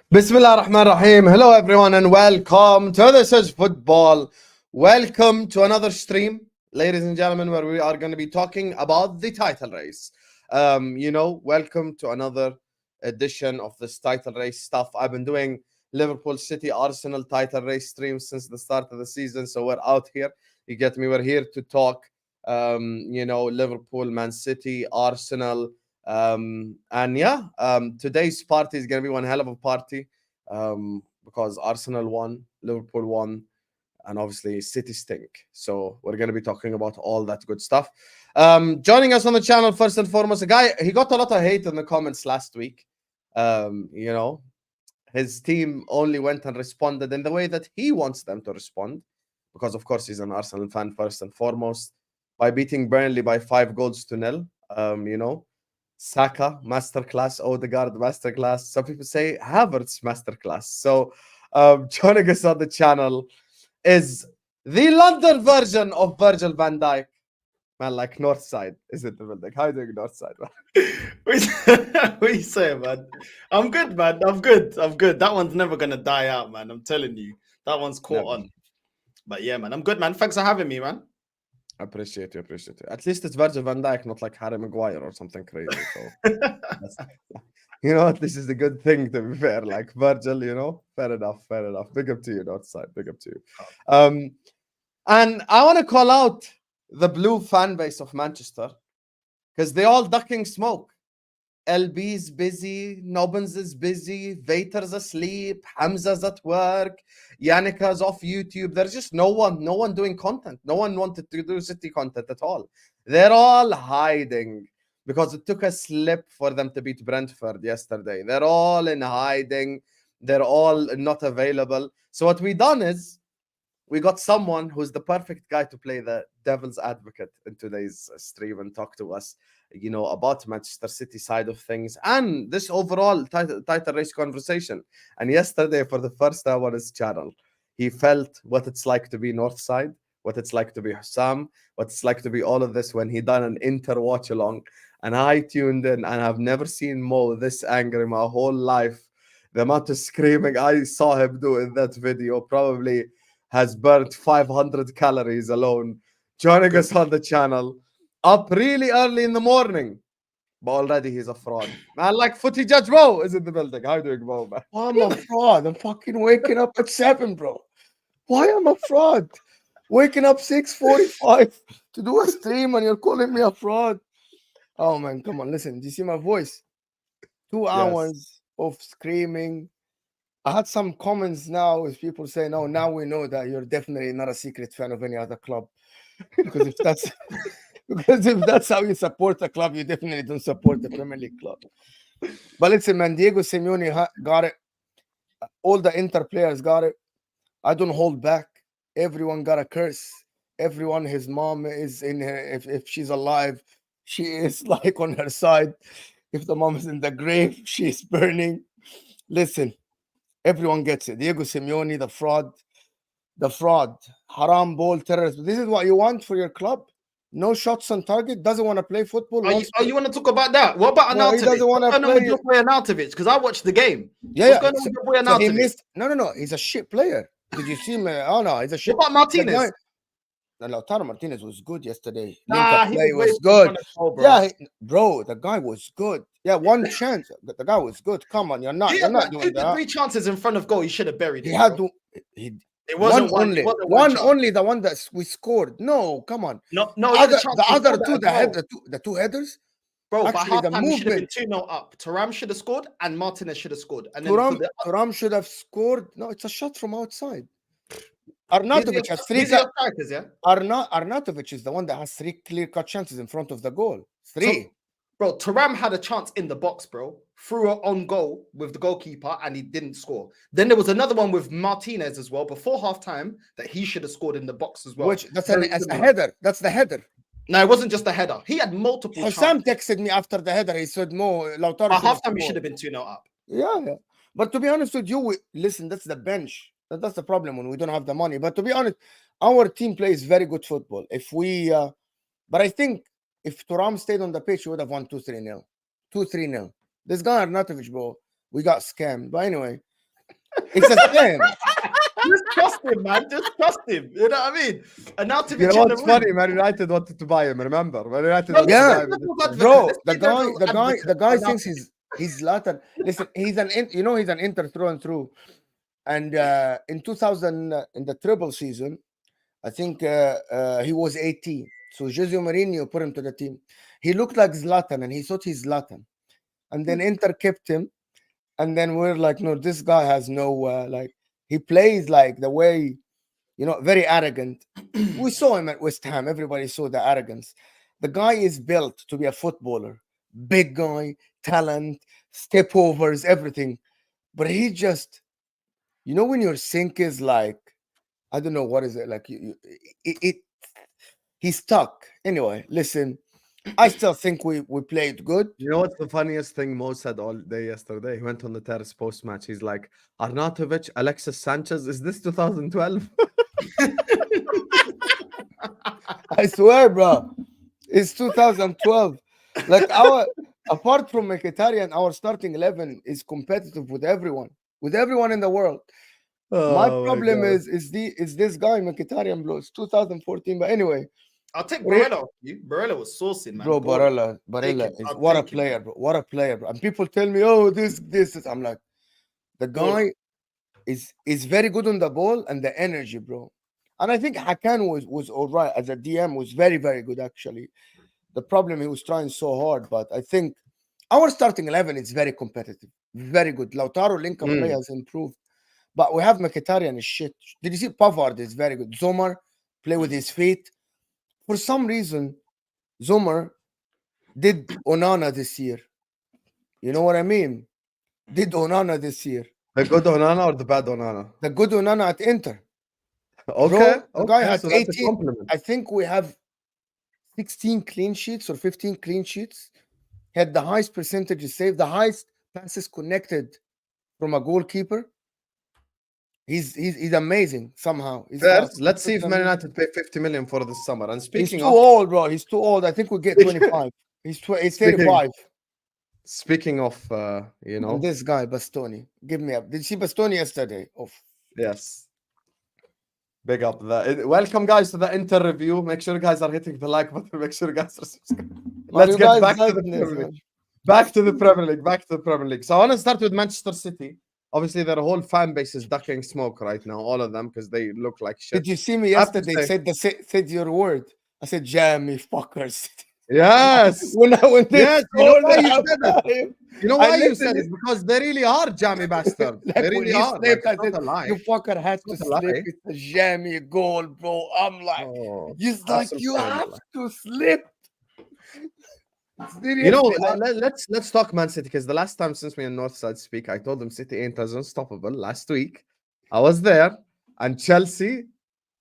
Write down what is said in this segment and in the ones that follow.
Bismillah ar-Rahman ar-Rahim. Hello everyone and welcome to This is Football. Welcome to another stream, ladies and gentlemen, where we are going to be talking about the title race. Welcome to another edition of this title race stuff. I've been doing Liverpool, City, Arsenal title race streams since the start of the season, so we're out here. You get me? We're here to talk, Liverpool, Man City, Arsenal, today's party is gonna be one hell of a party. Because Arsenal won, Liverpool won, and obviously City stink. So we're gonna be talking about all that good stuff. Joining us on the channel first and foremost, a guy, he got a lot of hate in the comments last week. His team only went and responded in the way that he wants them to respond, because of course he's an Arsenal fan first and foremost, by beating Burnley by 5-0. Saka masterclass, Odegaard masterclass. Some people say Havertz masterclass. So joining us on the channel is the London version of Virgil van Dijk. Man, like Northside, is it the building? How are you doing, Northside, man? What are you saying, man? I'm good, man. I'm good. That one's never gonna die out, man. I'm telling you. That one's caught on. But yeah, man, I'm good, man. Thanks for having me, man. I appreciate you. At least it's Virgil van Dijk, not like Harry Maguire or something crazy. So this is a good thing, to be fair. Like Virgil, fair enough. Big up to you, Northside. Big up to you. And I want to call out the blue fan base of Manchester, because they're all ducking smoke. LB's busy, Nobbins is busy, Vater's asleep, Hamza's at work, Yannika's off YouTube. There's just no one doing content. No one wanted to do City content at all. They're all hiding because it took a slip for them to beat Brentford yesterday. They're all in hiding. They're all not available. So what we done is we got someone who's the perfect guy to play the devil's advocate in today's stream and talk to us, about Manchester City side of things and this overall title race conversation. And yesterday, for the first time on his channel, he felt what it's like to be Northside, what it's like to be Husam, what it's like to be all of this when he done an Inter watch along. And I tuned in, and I've never seen Mo this angry my whole life. The amount of screaming I saw him do in that video probably has burnt 500 calories alone. Joining us on the channel, up really early in the morning, but already he's a fraud. Man, like Footy Judge Mo is in the building. How you doing, Mo, man? I'm a fraud. I'm fucking waking up at 7, bro. Why am I a fraud? Waking up 6:45 to do a stream and you're calling me a fraud? Oh, man, come on. Listen, do you see my voice? 2 hours of screaming. I had some comments now with people saying, "Oh, now we know that you're definitely not a secret fan of any other club." Because if that's how you support a club, you definitely don't support the Premier League club. But listen, man, Diego Simeone got it. All the Inter players got it. I don't hold back. Everyone got a curse. Everyone, his mom is in her. If she's alive, she is like on her side. If the mom is in the grave, she's burning. Listen. Everyone gets it. Diego Simeone, the fraud, haram ball terrorist. This is what you want for your club? No shots on target. Doesn't want to play football. You want to talk about that? What about Arnautovic? He doesn't want to play. What's going on with your boy Arnautovic? Because I watched the game. Yeah, What's going on with your boy Arnautovic? So he missed. No. He's a shit player. Did you see him? Oh no, he's a shit. What about Martinez? No, Lautaro Martinez was good yesterday. He was good. Yeah, bro, the guy was good. Yeah, one chance. The guy was good. Come on, you're not doing that. 3 chances in front of goal. He should have buried it. He had to. It wasn't one only. The one that we scored. No, come on. No. The other two, the two headers. Bro, actually, by halftime, he should have been 2-0 up. Thuram should have scored, and Martinez should have scored. And then Thuram should have scored. No, it's a shot from outside. Arnautovic has 3 strikers, yeah? Arnautovic is the one that has 3 clear-cut chances in front of the goal. 3. Bro, Thuram had a chance in the box, bro. Threw it on goal with the goalkeeper, and he didn't score. Then there was another one with Martinez as well before halftime that he should have scored in the box as well. That's a header. That's the header. No, it wasn't just a header. He had multiple chances. Husam texted me after the header. He said, "Mo, Lautaro." By halftime, he should have been 2-0 up. Yeah. But to be honest with you, listen, that's the bench. That's the problem when we don't have the money. But to be honest, our team plays very good football. But I think if Thuram stayed on the pitch, he would have won 2-3-0. 2-3-0. This guy Arnautovic, bro, We got scammed. But anyway, it's a scam. Just trust him, man. Just trust him. You know what I mean? Arnautovic You know in the what's room. funny? Man United wanted to buy him. Remember, Man United No, wanted Yeah. to buy him. devil's advocate. Bro, Let's the be guy, devil's the guy, advocate the guy for thinks Arnautovic. he's Zlatan. Listen, he's an Inter through and through. And in 2000, in the treble season, I think he was 18. So Jose Mourinho put him to the team. He looked like Zlatan, and he thought he's Zlatan. And then Inter kept him. And then we're like, no, this guy has no like. He plays like the way, very arrogant. We saw him at West Ham. Everybody saw the arrogance. The guy is built to be a footballer. Big guy, talent, step overs, everything. But he just, when your sink is like, I don't know what is it like. He's stuck. Anyway, listen, I still think we played good. You know what's the funniest thing Mo said all day yesterday? He went on the terrace post match. He's like, Arnautovic, Alexis Sanchez, is this 2012? I swear, bro, it's 2012. Like apart from Mkhitaryan, our starting 11 is competitive with everyone in the world. My problem is this guy Mkhitaryan, bro. It's 2014, but anyway. I'll take Barella. Barella was sourcing, man. Bro, Barella Take is him. what a Take him. player, bro. What a player, bro. And people tell me, oh, this is. I'm like, the guy is very good on the ball and the energy, bro. And I think Hakan was all right as a DM, was very, very good actually. The problem, he was trying so hard, but I think our starting 11 is very competitive, very good. Lautaro Lincoln play has improved, but we have Mkhitaryan is shit. Did you see Pavard is very good? Zomer play with his feet. For some reason, Zomer did Onana this year. You know what I mean? Did Onana this year. The good Onana or the bad Onana? The good Onana at Inter. Okay. Bro, the guy okay, had so that's a 18. compliment. I think we have 16 clean sheets or 15 clean sheets. Had the highest percentages saved, the highest passes connected from a goalkeeper. He's amazing somehow. First, let's see if Man United pay 50 million for this summer. And He's speaking too of old, bro. He's too old. I think we get 25. He's 35. speaking of And this guy Bastoni, give me up. Did you see Bastoni yesterday? Yes. Big up that. Welcome, guys, to the Inter review. Make sure you guys are hitting the like button. Make sure you guys are subscribing. Let's get back to the Premier League. Back to the Premier League. So I want to start with Manchester City. Obviously, their whole fan base is ducking smoke right now, all of them, because they look like shit. Did you see me yesterday? Said your word. I said, jammy fuckers. Yes. when yes. You know why you said that? You know why you said it? Because they really are jammy bastards. Like they really are. Slept, like, I said, not a lie. you fucker had to sleep. It's a jammy goal, bro. I'm like, you have to sleep. You know, let's talk Man City, because the last time since me and Northside speak, I told them City ain't as unstoppable. Last week, I was there, and Chelsea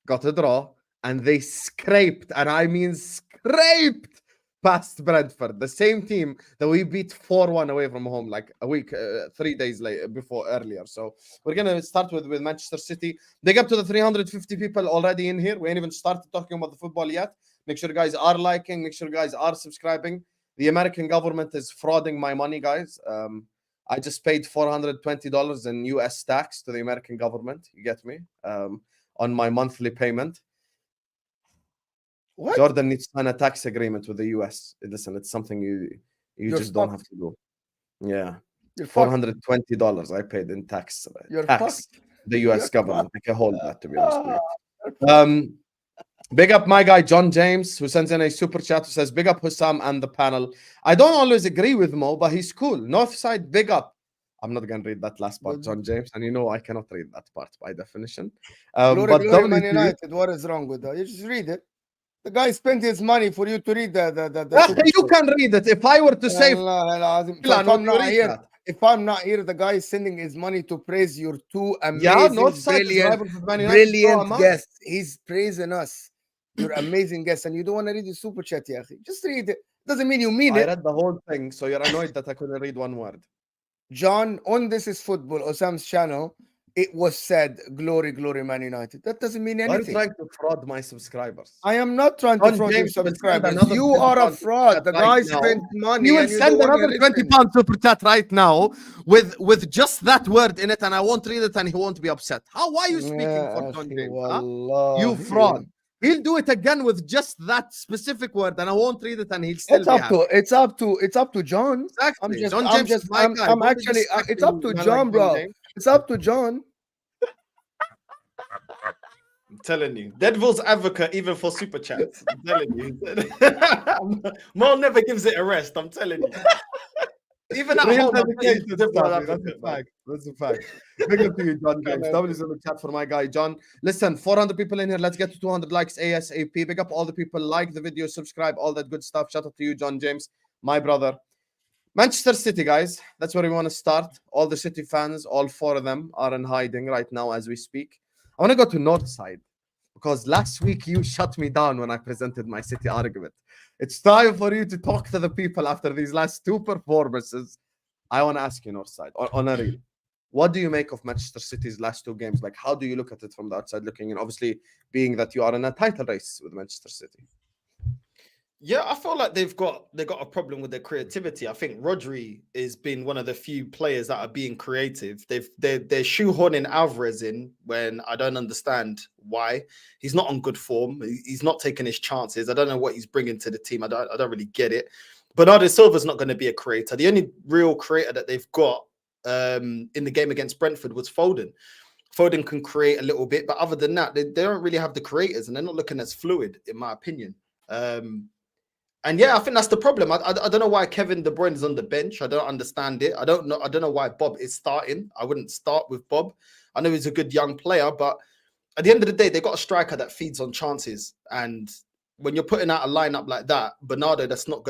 got a draw, and they scraped, and I mean scraped, past Brentford, the same team that we beat 4-1 away from home like a week, 3 days earlier. So we're gonna start with Manchester City. They got to the 350 people already in here. We ain't even started talking about the football yet. Make sure you guys are liking. Make sure you guys are subscribing. The American government is frauding my money, guys. I just paid $420 in US tax to the American government. You get me? On my monthly payment. What? Jordan needs to sign a tax agreement with the US. Listen, it's something you just don't have to do. Yeah. $420 I paid in tax. The US government. I can hold that, to be honest with you. Big up my guy John James, who sends in a super chat who says, big up Husam and the panel. I don't always agree with Mo, but he's cool. Northside, big up. I'm not going to read that last part, John James, and you know I cannot read that part by definition. Glory Man United, what is wrong with that? You just read it. The guy spent his money for you to read the you can read it. If I were to say... If I'm not here, the guy is sending his money to praise your two amazing, brilliant guests. He's praising us. You're amazing guests, and you don't want to read the super chat, Yahi. Just read it. Doesn't mean you mean it. I read the whole thing, so you're annoyed that I couldn't read one word. John, on This Is Football, Husam's channel, it was said, glory, glory, Man United. That doesn't mean Why are you anything. trying to fraud my subscribers? I am not trying to John fraud your James will send subscribers. another You 20 are a pound fraud. chat The right guy now. spent money. He will and you send don't wanna another 20 listen. pound super chat right now with just that word in it, and I won't read it, and he won't be upset. Why are you speaking for Ya John akhi, James? Huh? wallahi. You fraud. He'll do it again with just that specific word, and I won't read it, and he'll still It's be up happy. to John. Exactly. John James is my guy. I'm Don't be actually it's up disrespecting to man like John, bro. James. It's up to John. I'm telling you, Deadpool's advocate even for super chats. I'm telling you, Mo never gives it a rest. I'm telling you. Even at Real home, I'm telling you, dedicated Deadpool's stuff. That's a advocate, man. fact. That's a fact. Big up to you, John James. W's in the chat for my guy, John. Listen, 400 people in here. Let's get to 200 likes ASAP. Big up all the people. Like the video, subscribe, all that good stuff. Shout out to you, John James, my brother. Manchester City, guys. That's where we want to start. All the City fans, all 4 of them, are in hiding right now as we speak. I want to go to Northside because last week you shut me down when I presented my City argument. It's time for you to talk to the people after these last 2 performances. I want to ask you, Northside, on a real, what do you make of Manchester City's last 2 games? Like, how do you look at it from the outside looking in? Obviously, being that you are in a title race with Manchester City. Yeah, I feel like they've got a problem with their creativity. I think Rodri has been one of the few players that are being creative. They're shoehorning Alvarez in when I don't understand why. He's not on good form. He's not taking his chances. I don't know what he's bringing to the team. I don't really get it. Bernardo Silva's not going to be a creator. The only real creator that they've got in the game against Brentford was Foden. Foden can create a little bit, but other than that, they don't really have the creators, and they're not looking as fluid, in my opinion. And yeah, I think that's the problem. I don't know why Kevin De Bruyne is on the bench. I don't understand it. I don't know why Bob is starting. I wouldn't start with Bob. I know he's a good young player, but at the end of the day, they got a striker that feeds on chances. And when you're putting out a lineup like that, Bernardo, that's not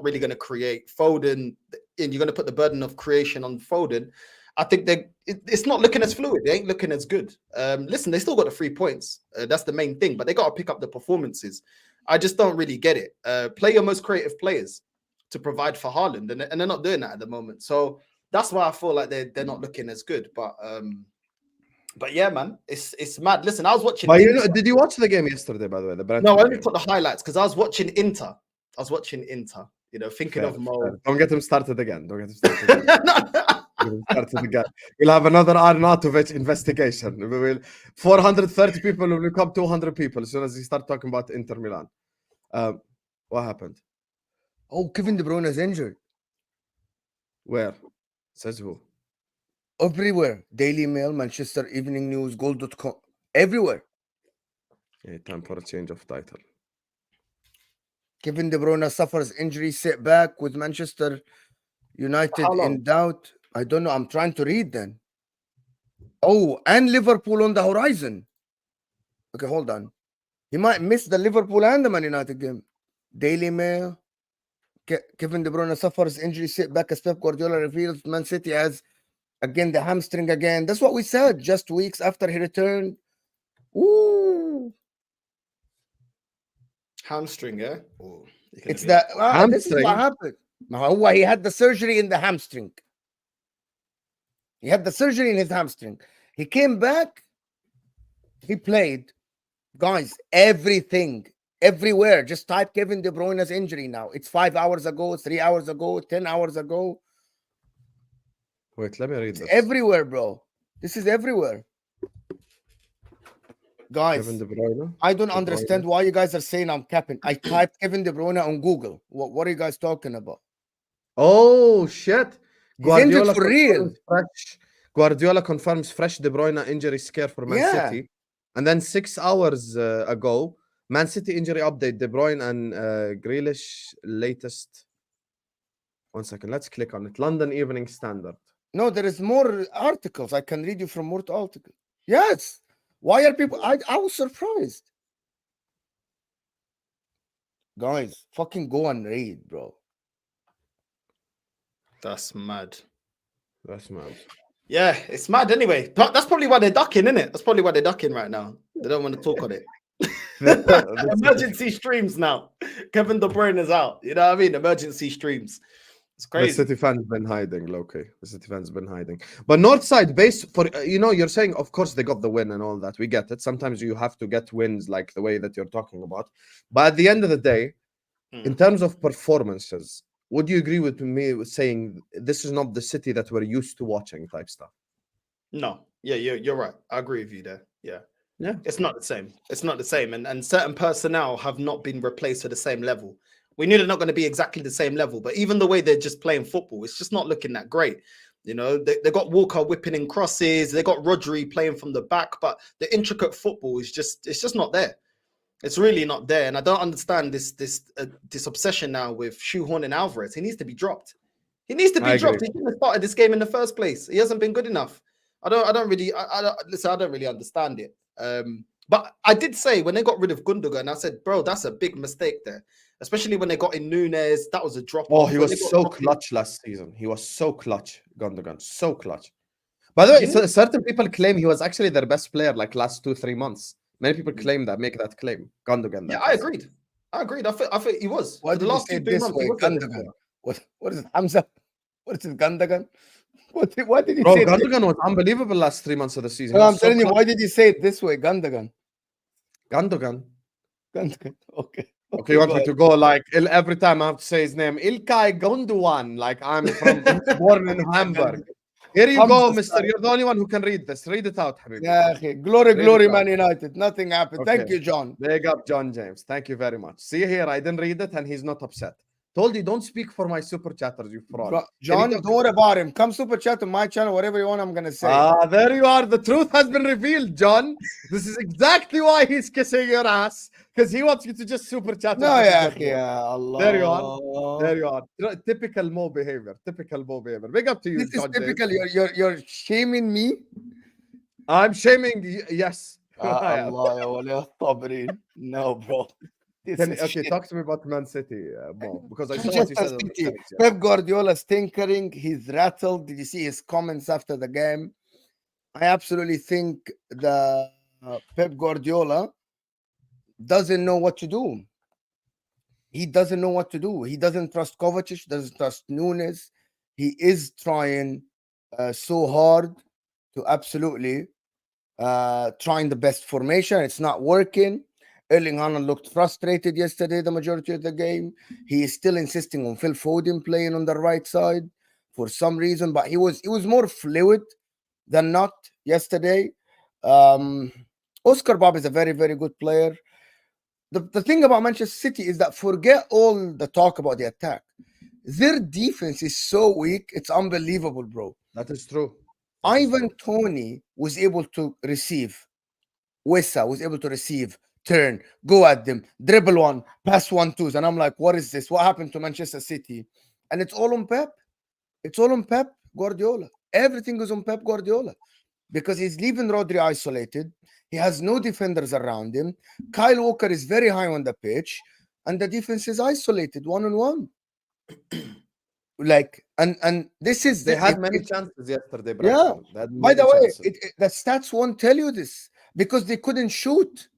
really gonna create. Foden, and you're gonna put the burden of creation on Foden. I think it's not looking as fluid. They ain't looking as good. Listen, they still got the 3 points. That's the main thing, but they got to pick up the performances. I just don't really get it. Play your most creative players to provide for Haaland, and they're not doing that at the moment. So that's why I feel like they're not looking as good. But yeah, man, it's mad. Listen, I was watching. Did you watch the game yesterday, by the way? The Brentford No, I only game? put the highlights because I was watching Inter. You know, thinking of Mo. Fair. Don't get him started again. Don't get him started again. We'll have another Arnautovic investigation. We will 430 people will become 200 people as soon as he start talking about Inter Milan. What happened? Oh, Kevin De Bruyne is injured. Where? Says who? Everywhere. Daily Mail, Manchester Evening News, Goal.com. Everywhere. Yeah, time for a change of title. Kevin De Bruyne suffers injury setback with Manchester United in doubt. I don't know. I'm trying to read then. Oh, and Liverpool on the horizon. Okay, hold on. He might miss the Liverpool and the Man United game. Daily Mail. Kevin De Bruyne suffers injury setback as Pep Guardiola reveals Man City has again the hamstring again. That's what we said just weeks after he returned. Ooh. Hamstring, yeah? Oh, It's that this is what happened. He had the surgery in the hamstring. He had the surgery in his hamstring. He came back. He played. Guys, everything, everywhere. Just type Kevin De Bruyne's injury now. It's 5 hours ago, 3 hours ago, 10 hours ago. Wait, let me read this. Everywhere, bro. This is everywhere. Guys, Kevin De Bruyne. I don't understand why you guys are saying I'm capping. I typed Kevin De Bruyne on Google. What are you guys talking about? Oh, shit. Guardiola for real. Guardiola confirms fresh De Bruyne injury scare for Man City. And then 6 hours ago, Man City injury update, De Bruyne and Grealish latest. 1 second, let's click on it. London Evening Standard. No, there is more articles. I can read you from more articles. Yes. Why are people? I was surprised. Guys, fucking go and read, bro. That's mad. That's mad. Yeah, it's mad anyway. That's probably why they're ducking, isn't it? That's probably why they're ducking right now. They don't want to talk on it. Emergency streams now. Kevin De Bruyne is out. You know what I mean? Emergency streams. It's The crazy. City fans been hiding, Loki. The City fans been hiding. But Northside base for you're saying, of course they got the win and all that. We get it. Sometimes you have to get wins like the way that you're talking about. But at the end of the day, in terms of performances, would you agree with me with saying this is not the City that we're used to watching type stuff? No, yeah, you're right. I agree with you there. Yeah. Yeah. It's not the same. It's not the same. And certain personnel have not been replaced to the same level. We knew they're not going to be exactly the same level, but even the way they're just playing football, it's just not looking that great. You know, they got Walker whipping in crosses, they got Rodri playing from the back, but the intricate football is just not there. It's really not there. And I don't understand this obsession now with shoehorning Alvarez. He needs to be dropped. He needs to be dropped. He shouldn't have started this game in the first place. He hasn't been good enough. I don't really understand it. But I did say when they got rid of Gundogan, I said, bro, that's a big mistake there. Especially when they got in Nunez, that was a drop. Oh, he was so clutch last season. He was so clutch, Gundogan, so clutch. By the way, certain people claim he was actually their best player like last 2-3 months. Many people claim that, make that claim. Gundogan. Yeah, I agreed. I think he was. Why For the last 2-3 months, he was Gundogan? What is it, Hamza? What is it, Gundogan? Why did he Bro, say Gundogan was unbelievable last 3 months of the season. No, I'm telling you, why did he say it this way, Gundogan? Gundogan. Okay. Okay, you want me to go like every time I have to say his name, Ilkay Gundogan, like I'm born in Hamburg. Here you go, mister. You're the only one who can read this. Read it out, Habibi. Yeah, glory, Man United. Nothing happened. Okay. Thank you, John. Big up, John James. Thank you very much. See here, I didn't read it and he's not upset. Told you, don't speak for my super chatters, you fraud. John, don't worry about him. Come super chat on my channel, whatever you want, I'm going to say. There you are. The truth has been revealed, John. This is exactly why he's kissing your ass. Because he wants you to just super chat. No, yeah, Allah. There you are. There you are. Typical Mo behavior. Typical Mo behavior. Big up to you, This John is typical. You're shaming me? I'm shaming you. Yes. Allah, no, bro. Okay, talk to me about Man City, Mo, because I saw what you said. Pep Guardiola's tinkering. He's rattled. Did you see his comments after the game? I absolutely think the Pep Guardiola doesn't know what to do. He doesn't know what to do. He doesn't trust Kovacic, doesn't trust Nunez. He is trying so hard to absolutely trying the best formation. It's not working. Erling Haaland looked frustrated yesterday, the majority of the game. He is still insisting on Phil Foden playing on the right side for some reason, but he was more fluid than not yesterday. Oscar Bob is a very, very good player. The thing about Manchester City is that forget all the talk about the attack. Their defense is so weak, it's unbelievable, bro. That is true. Ivan Toney was able to receive. Wissa was able to receive, turn, go at them, dribble one, pass 1-2s. And I'm like, what is this? What happened to Manchester City? And it's all on Pep. It's all on Pep Guardiola. Everything is on Pep Guardiola because he's leaving Rodri isolated. He has no defenders around him. Kyle Walker is very high on the pitch, and the defense is isolated, one-on-one. Like, and this is they had many chances yesterday. Yeah. By the way, the stats won't tell you this because they couldn't shoot.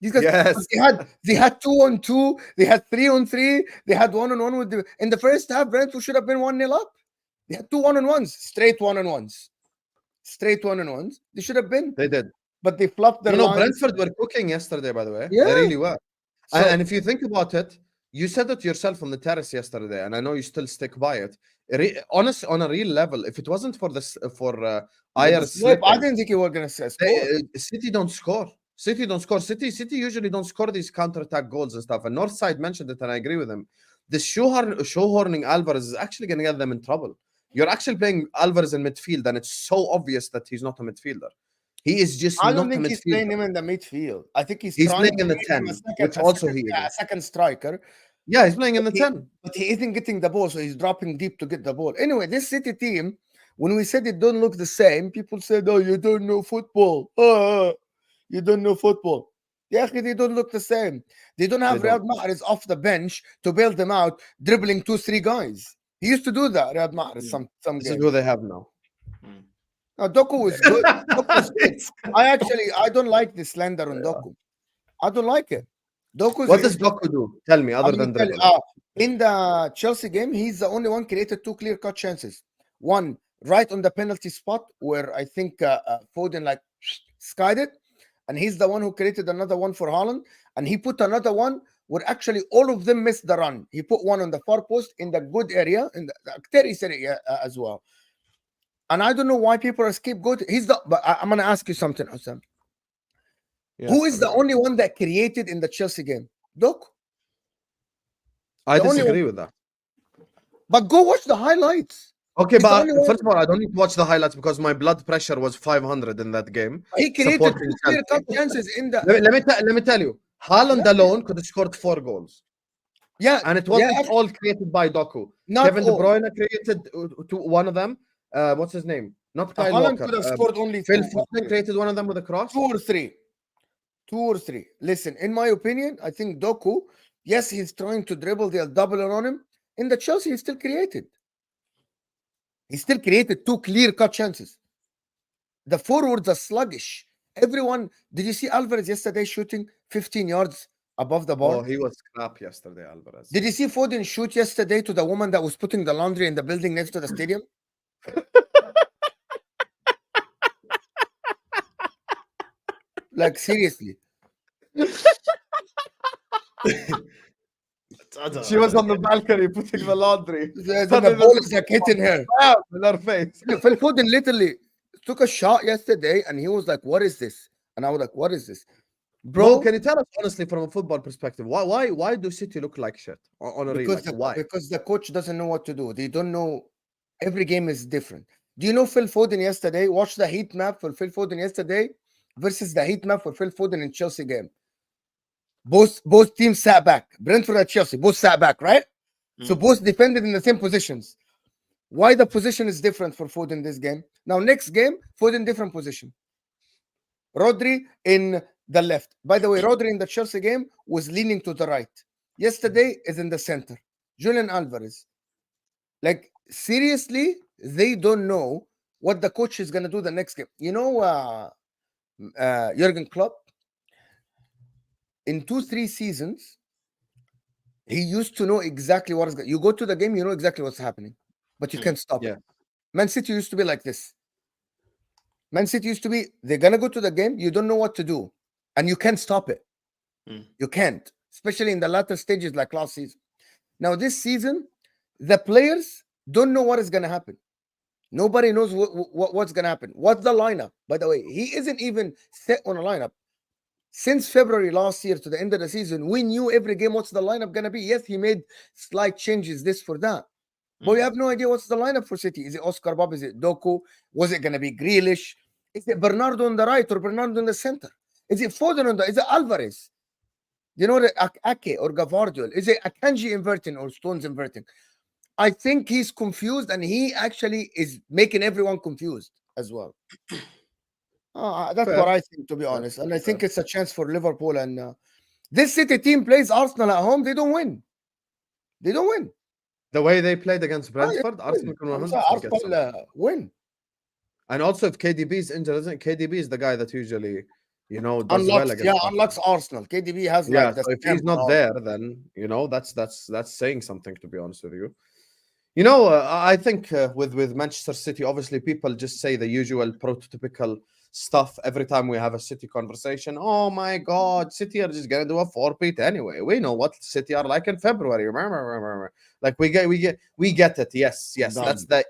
Because they had 2-on-2, they had 3-on-3, they had 1-on-1 with the in the first half. Brentford should have been 1-0 up. They had 2 1-on-1s, straight 1-on-1s. They should have been. They did. But they flopped their lines. Brentford were cooking yesterday, by the way. Yeah. They really were. So, and if you think about it, you said it yourself on the terrace yesterday, and I know you still stick by it. Honestly, on a real level, if it wasn't for this, I didn't think you were going to say City don't score. City usually don't score these counter-attack goals and stuff. And Northside mentioned it, and I agree with him. This shoehorning Alvarez is actually going to get them in trouble. You're actually playing Alvarez in midfield, and it's so obvious that he's not a midfielder. He is just I don't think he's playing him in the midfield. I think he's playing in the 10, which also he is. A second striker. Yeah, he's playing in the 10. But he isn't getting the ball, so he's dropping deep to get the ball. Anyway, this City team, when we said it don't look the same, people said, oh, you don't know football. You don't know football. Yeah, they don't look the same. They don't have Riyad Mahrez off the bench to bail them out, dribbling 2-3 guys. He used to do that, Riyad Mahrez, some This is who they have now. No, Doku was good. I don't like the slander on Doku. I don't like it. What does Doku do? Tell me, other than dribble. In the Chelsea game, he's the only one created 2 clear-cut chances. One right on the penalty spot where I think Foden like skied it, and he's the one who created another one for Haaland, and he put another one where actually all of them missed the run. He put one on the far post in the good area, in the Terry area as well. And I don't know why people are scapegoating. But I'm gonna ask you something, Husam. Yes, Who is the correct. only one that created in the Chelsea game? Doku. I the only disagree with that. But go watch the highlights. Okay, He's the but only one. first of all, I don't need to watch the highlights because my blood pressure was 500 in that game. He created supporting 2 clear-cut chances in the. Let me tell you, Haaland alone could have scored 4 goals. Yeah, And it wasn't all created by Doku. not Kevin De all. Bruyne created one of them. What's his name? Not Kyle Haaland Walker. could have scored only Phil 2. Foden created one of them with a cross. 2 or 3. 2 or 3. Listen, in my opinion, I think Doku, yes, he's trying to dribble, they'll double on him. In the Chelsea, he still created. He still created 2 clear-cut chances. The forwards are sluggish. Everyone, did you see Alvarez yesterday shooting 15 yards above the ball? Oh, he was crap yesterday, Alvarez. Did you see Foden shoot yesterday to the woman that was putting the laundry in the building next to the stadium? Like, seriously. She was on the balcony putting the laundry. The ball is like hitting her. In her face. Phil Foden literally took a shot yesterday and he was like, what is this? And I was like, what is this? Bro, can you tell us honestly from a football perspective, why do City look like shit? On a real, why? Because the coach doesn't know what to do. They don't know. Every game is different. Do you know Phil Foden yesterday? Watch the heat map for Phil Foden yesterday versus the heat map for Phil Foden in Chelsea game. Both teams sat back. Brentford and Chelsea both sat back, right? So both defended in the same positions. Why the position is different for Foden this game? Now next game, Foden different position. Rodri in the left. By the way, Rodri in the Chelsea game was leaning to the right. Yesterday is in the center. Julian Alvarez. Like, seriously, they don't know what the coach is going to do the next game. You know, Jurgen Klopp, in 2-3 seasons, he used to know exactly what is going. You go to the game, you know exactly what's happening, but you can't stop it. Man City used to be like this. Man City used to be, they're going to go to the game, you don't know what to do, and you can't stop it. You can't, especially in the latter stages like last season. Now, this season, the players don't know what is going to happen. Nobody knows what's going to happen. What's the lineup? By the way, he isn't even set on a lineup. Since February last year to the end of the season, we knew every game what's the lineup going to be. Yes, he made slight changes, this for that. But we have no idea what's the lineup for City. Is it Oscar Bob? Is it Doku? Was it going to be Grealish? Is it Bernardo on the right or Bernardo in the center? Is it Foden on the? Is it Alvarez? You know, Ake or Gavardiol? Is it Akanji inverting or Stones inverting? I think he's confused, and he actually is making everyone confused as well. That's what I think, to be honest. And I think it's a chance for Liverpool. And this City team plays Arsenal at home. They don't win. They don't win. The way they played against Brentford, Arsenal can win. And also, if KDB is injured, isn't KDB is the guy that usually, does unlocks, well against unlocks Arsenal. KDB has so if he's not there, then that's saying something, to be honest with you. I think with Manchester City, obviously people just say the usual prototypical stuff every time we have a City conversation. Oh my God, City are just gonna do a 4-peat anyway. We know what City are like in February. Remember. Like we get it. Yes. That's the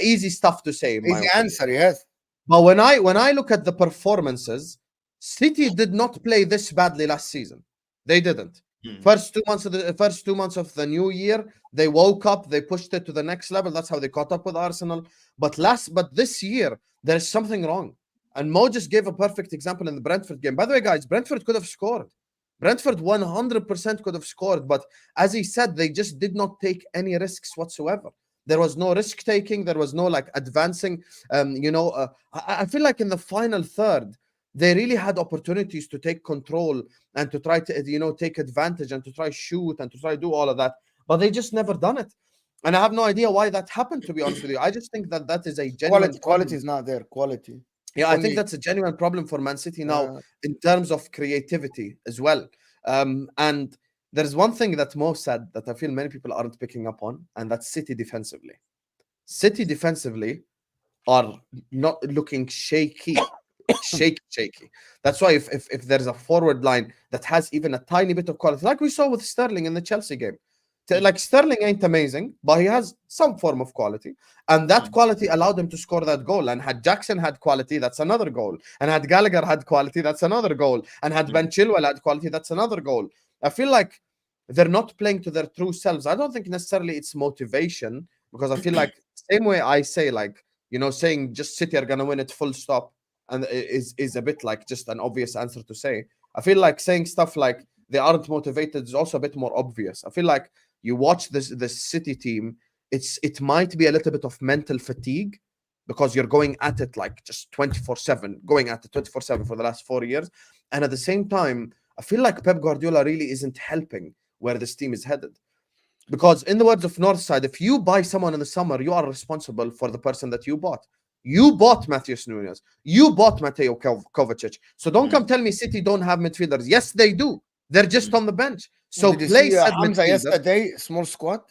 easy stuff to say. Easy answer, yes. But when I look at the performances, City did not play this badly last season. They didn't. First 2 months of the new year, they woke up, they pushed it to the next level. That's how they caught up with Arsenal. But this year, there's something wrong. And Mo just gave a perfect example in the Brentford game. By the way, guys, Brentford could have scored. Brentford 100% could have scored. But as he said, they just did not take any risks whatsoever. There was no risk taking. There was no advancing. I feel like in the final third, they really had opportunities to take control and to try to, take advantage and to try shoot and to try do all of that. But they just never done it. And I have no idea why that happened, to be honest with you. I just think that is a genuine quality is not there. Quality. Yeah, I think that's a genuine problem for Man City now in terms of creativity as well. And there's one thing that Mo said that I feel many people aren't picking up on, and that's City defensively. City defensively are not looking shaky. shaky. That's why if there's a forward line that has even a tiny bit of quality, like we saw with Sterling in the Chelsea game. Like Sterling ain't amazing, but he has some form of quality. And that quality allowed him to score that goal. And had Jackson had quality, that's another goal. And had Gallagher had quality, that's another goal. And had Ben Chilwell had quality, that's another goal. I feel like they're not playing to their true selves. I don't think necessarily it's motivation, because I feel like same way I say, like, you know, saying just City are gonna win it full stop, and is a bit like just an obvious answer to say. I feel like saying stuff like they aren't motivated is also a bit more obvious. I feel like you watch this City team, it might be a little bit of mental fatigue, because you're going at it like just 24/7, going at it 24/7 for the last 4 years. And at the same time, I feel like Pep Guardiola really isn't helping where this team is headed. Because in the words of Northside, if you buy someone in the summer, you are responsible for the person that you bought. You bought Matheus Nunez. You bought Mateo Kovacic. So don't come tell me City don't have midfielders. Yes, they do. They're just on the bench. So Did you play see said Hamza midfielder. yesterday? Small squad.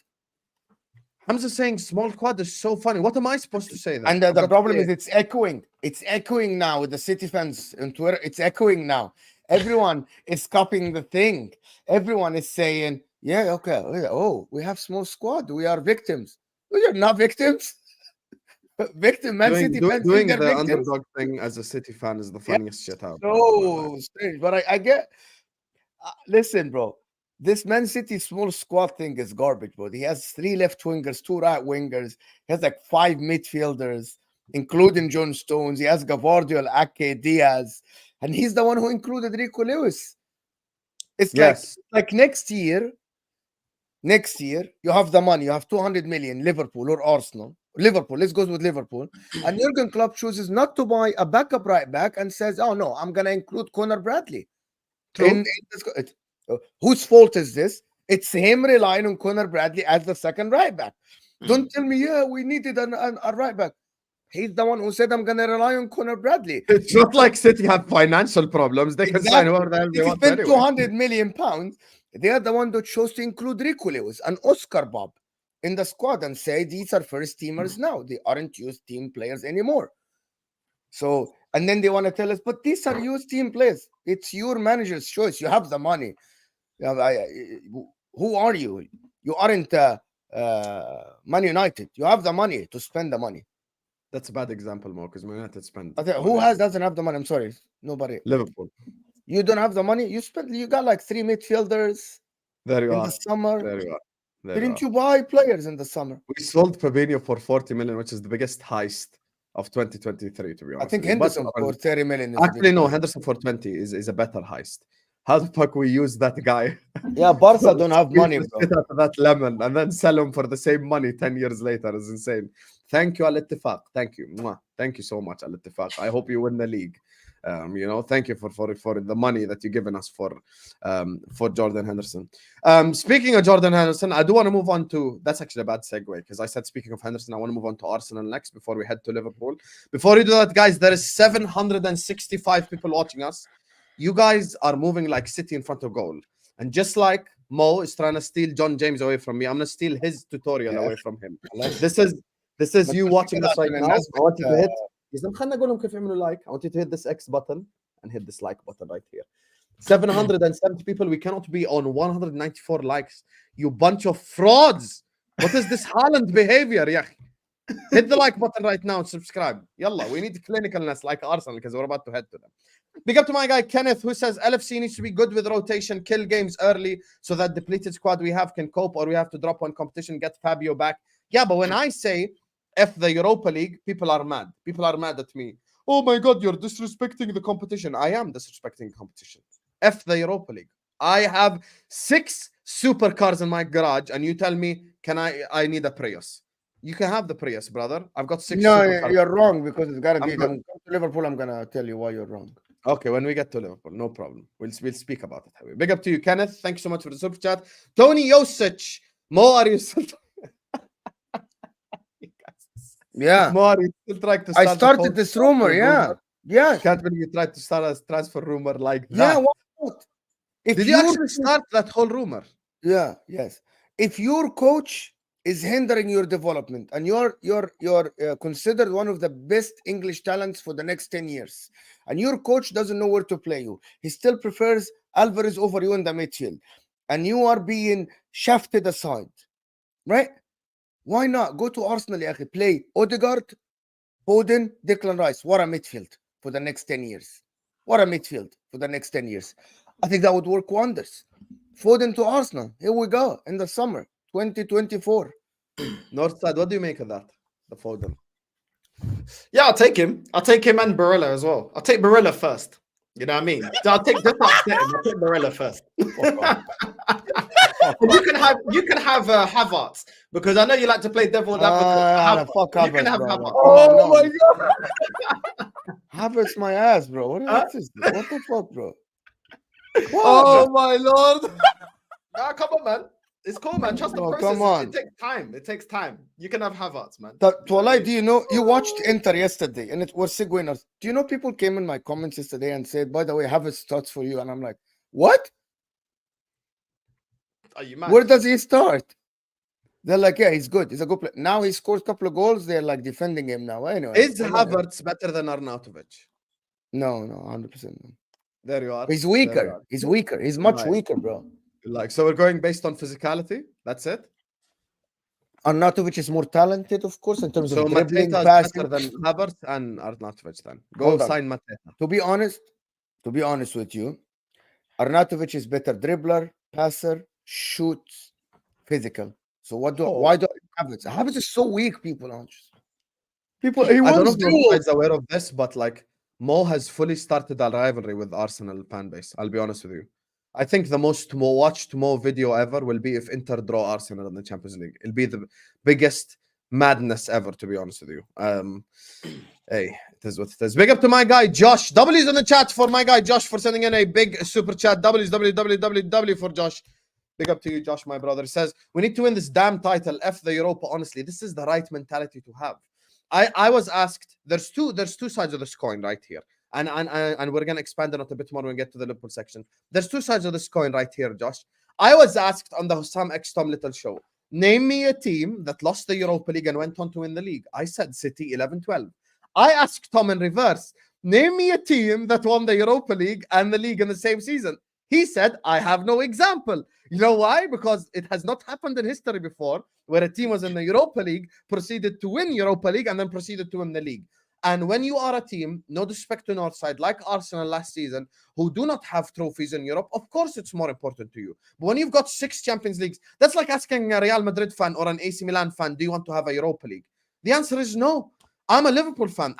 Hamza saying small squad is so funny. What am I supposed to say then? And the problem is it's echoing. It's echoing now with the City fans on Twitter. It's echoing now. Everyone is copying the thing. Everyone is saying, yeah, okay. Oh, we have small squad. We are victims. We are not victims. Victim, Man City fans doing think the they're victims. underdog thing as a City fan is the funniest shit out. So strange. But I get, listen, bro. This Man City small squad thing is garbage, bro. He has 3 left wingers, 2 right wingers. He has like 5 midfielders, including John Stones. He has Gavardio, Ake, Diaz. And he's the one who included Rico Lewis. It's like next year, you have the money. You have 200 million, Liverpool or Arsenal. Liverpool, let's go with Liverpool. And Jurgen Klopp chooses not to buy a backup right back and says, oh, no, I'm going to include Conor Bradley. Whose fault is this? It's him relying on Conor Bradley as the second right back. Don't tell me, yeah, we needed a right back. He's the one who said, I'm going to rely on Conor Bradley. It's not like City have financial problems. They can sign whoever the hell they want. If you spend 200 million pounds, they are the one that chose to include Rico Lewis and Oscar Bob in the squad and say these are first teamers now. They aren't used team players anymore. So, and then they want to tell us, but these are used team players. It's your manager's choice. You have the money. Who are you? You aren't Man United. You have the money to spend the money. That's a bad example, Mo, because Man United spend. Who doesn't have the money? I'm sorry, nobody. Liverpool. You don't have the money. You got like 3 midfielders. There you in are. the summer. There you are. Didn't you buy players in the summer? We sold Fabinho for 40 million, which is the biggest heist of 2023, to be honest. I think Henderson for 30 million. Actually, no, Henderson for 20 is a better heist. How the fuck we use that guy? Yeah, Barca don't have money, bro. Get out of that lemon and then sell him for the same money 10 years later is insane. Thank you, Al Ittifaq. Thank you. Mwah. Thank you so much, Al Ittifaq. I hope you win the league. Thank you for the money that you've given us for Jordan Henderson. Speaking of Jordan Henderson, I do want to move on to, that's actually a bad segue, because I said speaking of Henderson, I want to move on to Arsenal next before we head to Liverpool. Before we do that, guys, there is 765 people watching us. You guys are moving like City in front of goal. And just like Mo is trying to steal John James away from me, I'm going to steal his tutorial away from him. This is you watching this right now. I want you to hit. I want you to hit this X button and hit this like button right here. 770 people. We cannot be on 194 likes. You bunch of frauds. What is this Haaland behavior? Yeah. Hit the like button right now and subscribe. Yalla, we need clinicalness like Arsenal because we're about to head to them. Big up to my guy Kenneth, who says LFC needs to be good with rotation, kill games early so that depleted squad we have can cope, or we have to drop one competition, get Fabio back. Yeah, but when I say F the Europa League, people are mad. People are mad at me. Oh my God, you're disrespecting the competition. I am disrespecting the competition. F the Europa League. I have 6 supercars in my garage, and you tell me, I need a Prius. You can have the Prius, brother. I've got 6 supercars. No, you're wrong, because it's gotta be. Come to Liverpool, I'm gonna tell you why you're wrong. Okay, when we get to Liverpool, no problem. We'll speak about it. Big up to you, Kenneth. Thank you so much for the super chat. Tony Josic. Mo, are you still... Yeah. Mo, are you still trying to start I started this rumor, yeah. Rumor? Yeah. Can't believe you tried to start a transfer rumor like that. Yeah, why not? If Did you your actually start that whole rumor? yes, if your coach is hindering your development and you're considered one of the best English talents for the next 10 years, and your coach doesn't know where to play you, he still prefers Alvarez over you in the midfield, and you are being shafted aside, right? Why not go to Arsenal, ya akhi? Play Odegaard, Foden, Declan Rice. What a midfield for the next 10 years. What a midfield for the next 10 years. I think that would work wonders. Foden to Arsenal. Here we go in the summer 2024. Northside, what do you make of that? The Foden. Yeah, I'll take him. I'll take him and Barella as well. I'll take Barella first. You know what I mean? I'll take just upset him. I'll take Barella first. you can have Havertz, because I know you like to play devil's advocate. Fuck You can Havertz, have bro. Havertz. Oh my god. Havertz my ass, bro. What the fuck, bro? Oh my lord. Come on, man. It's cool, man. Trust the Oh, process. come on. It takes time. It takes time. You can have Havertz, man. Walai, do you know, you watched Inter yesterday and it was Sigwinners. Do you know people came in my comments yesterday and said, by the way, Havertz starts for you? And I'm like, what? Are you mad? Where does he start? They're like, yeah, he's good. He's a good player. Now he scores a couple of goals. They're like defending him now. Anyway. Is Havertz better than Arnautovic? No, 100%. No. There you are. He's weaker. He's weaker. He's much weaker, bro. Like, so we're going based on physicality. That's it. Arnautovic is more talented, of course, in terms So of dribbling, Mateta is passing. better than Havertz and Arnautovic. Then go Hold on. sign Mateta. To be honest with you, Arnautovic is better dribbler, passer, shoots, physical. So why do Havertz? Havertz is so weak, people aren't. He I don't know wants if Northside's aware of this, but like Mo has fully started a rivalry with Arsenal fan base. I'll be honest with you. I think the most watched Mo video ever will be if Inter draw Arsenal in the Champions League. It'll be the biggest madness ever, to be honest with you. Hey, it is what it is. Big up to my guy Josh. W's in the chat for my guy Josh for sending in a big super chat. W for Josh. Big up to you, Josh, my brother. He says, we need to win this damn title. F the Europa. Honestly, this is the right mentality to have. I was asked, there's two sides of this coin right here. And we're going to expand on it a bit more when we get to the Liverpool section. There's two sides of this coin right here, Josh. I was asked on the Husam X Tom Little show, name me a team that lost the Europa League and went on to win the league. I said City 11-12. I asked Tom in reverse, name me a team that won the Europa League and the league in the same season. He said, I have no example. You know why? Because it has not happened in history before where a team was in the Europa League, proceeded to win Europa League, and then proceeded to win the league. And when you are a team, no disrespect to Northside, like Arsenal last season, who do not have trophies in Europe, of course it's more important to you. But when you've got 6 Champions Leagues, that's like asking a Real Madrid fan or an AC Milan fan, do you want to have a Europa League? The answer is no. I'm a Liverpool fan.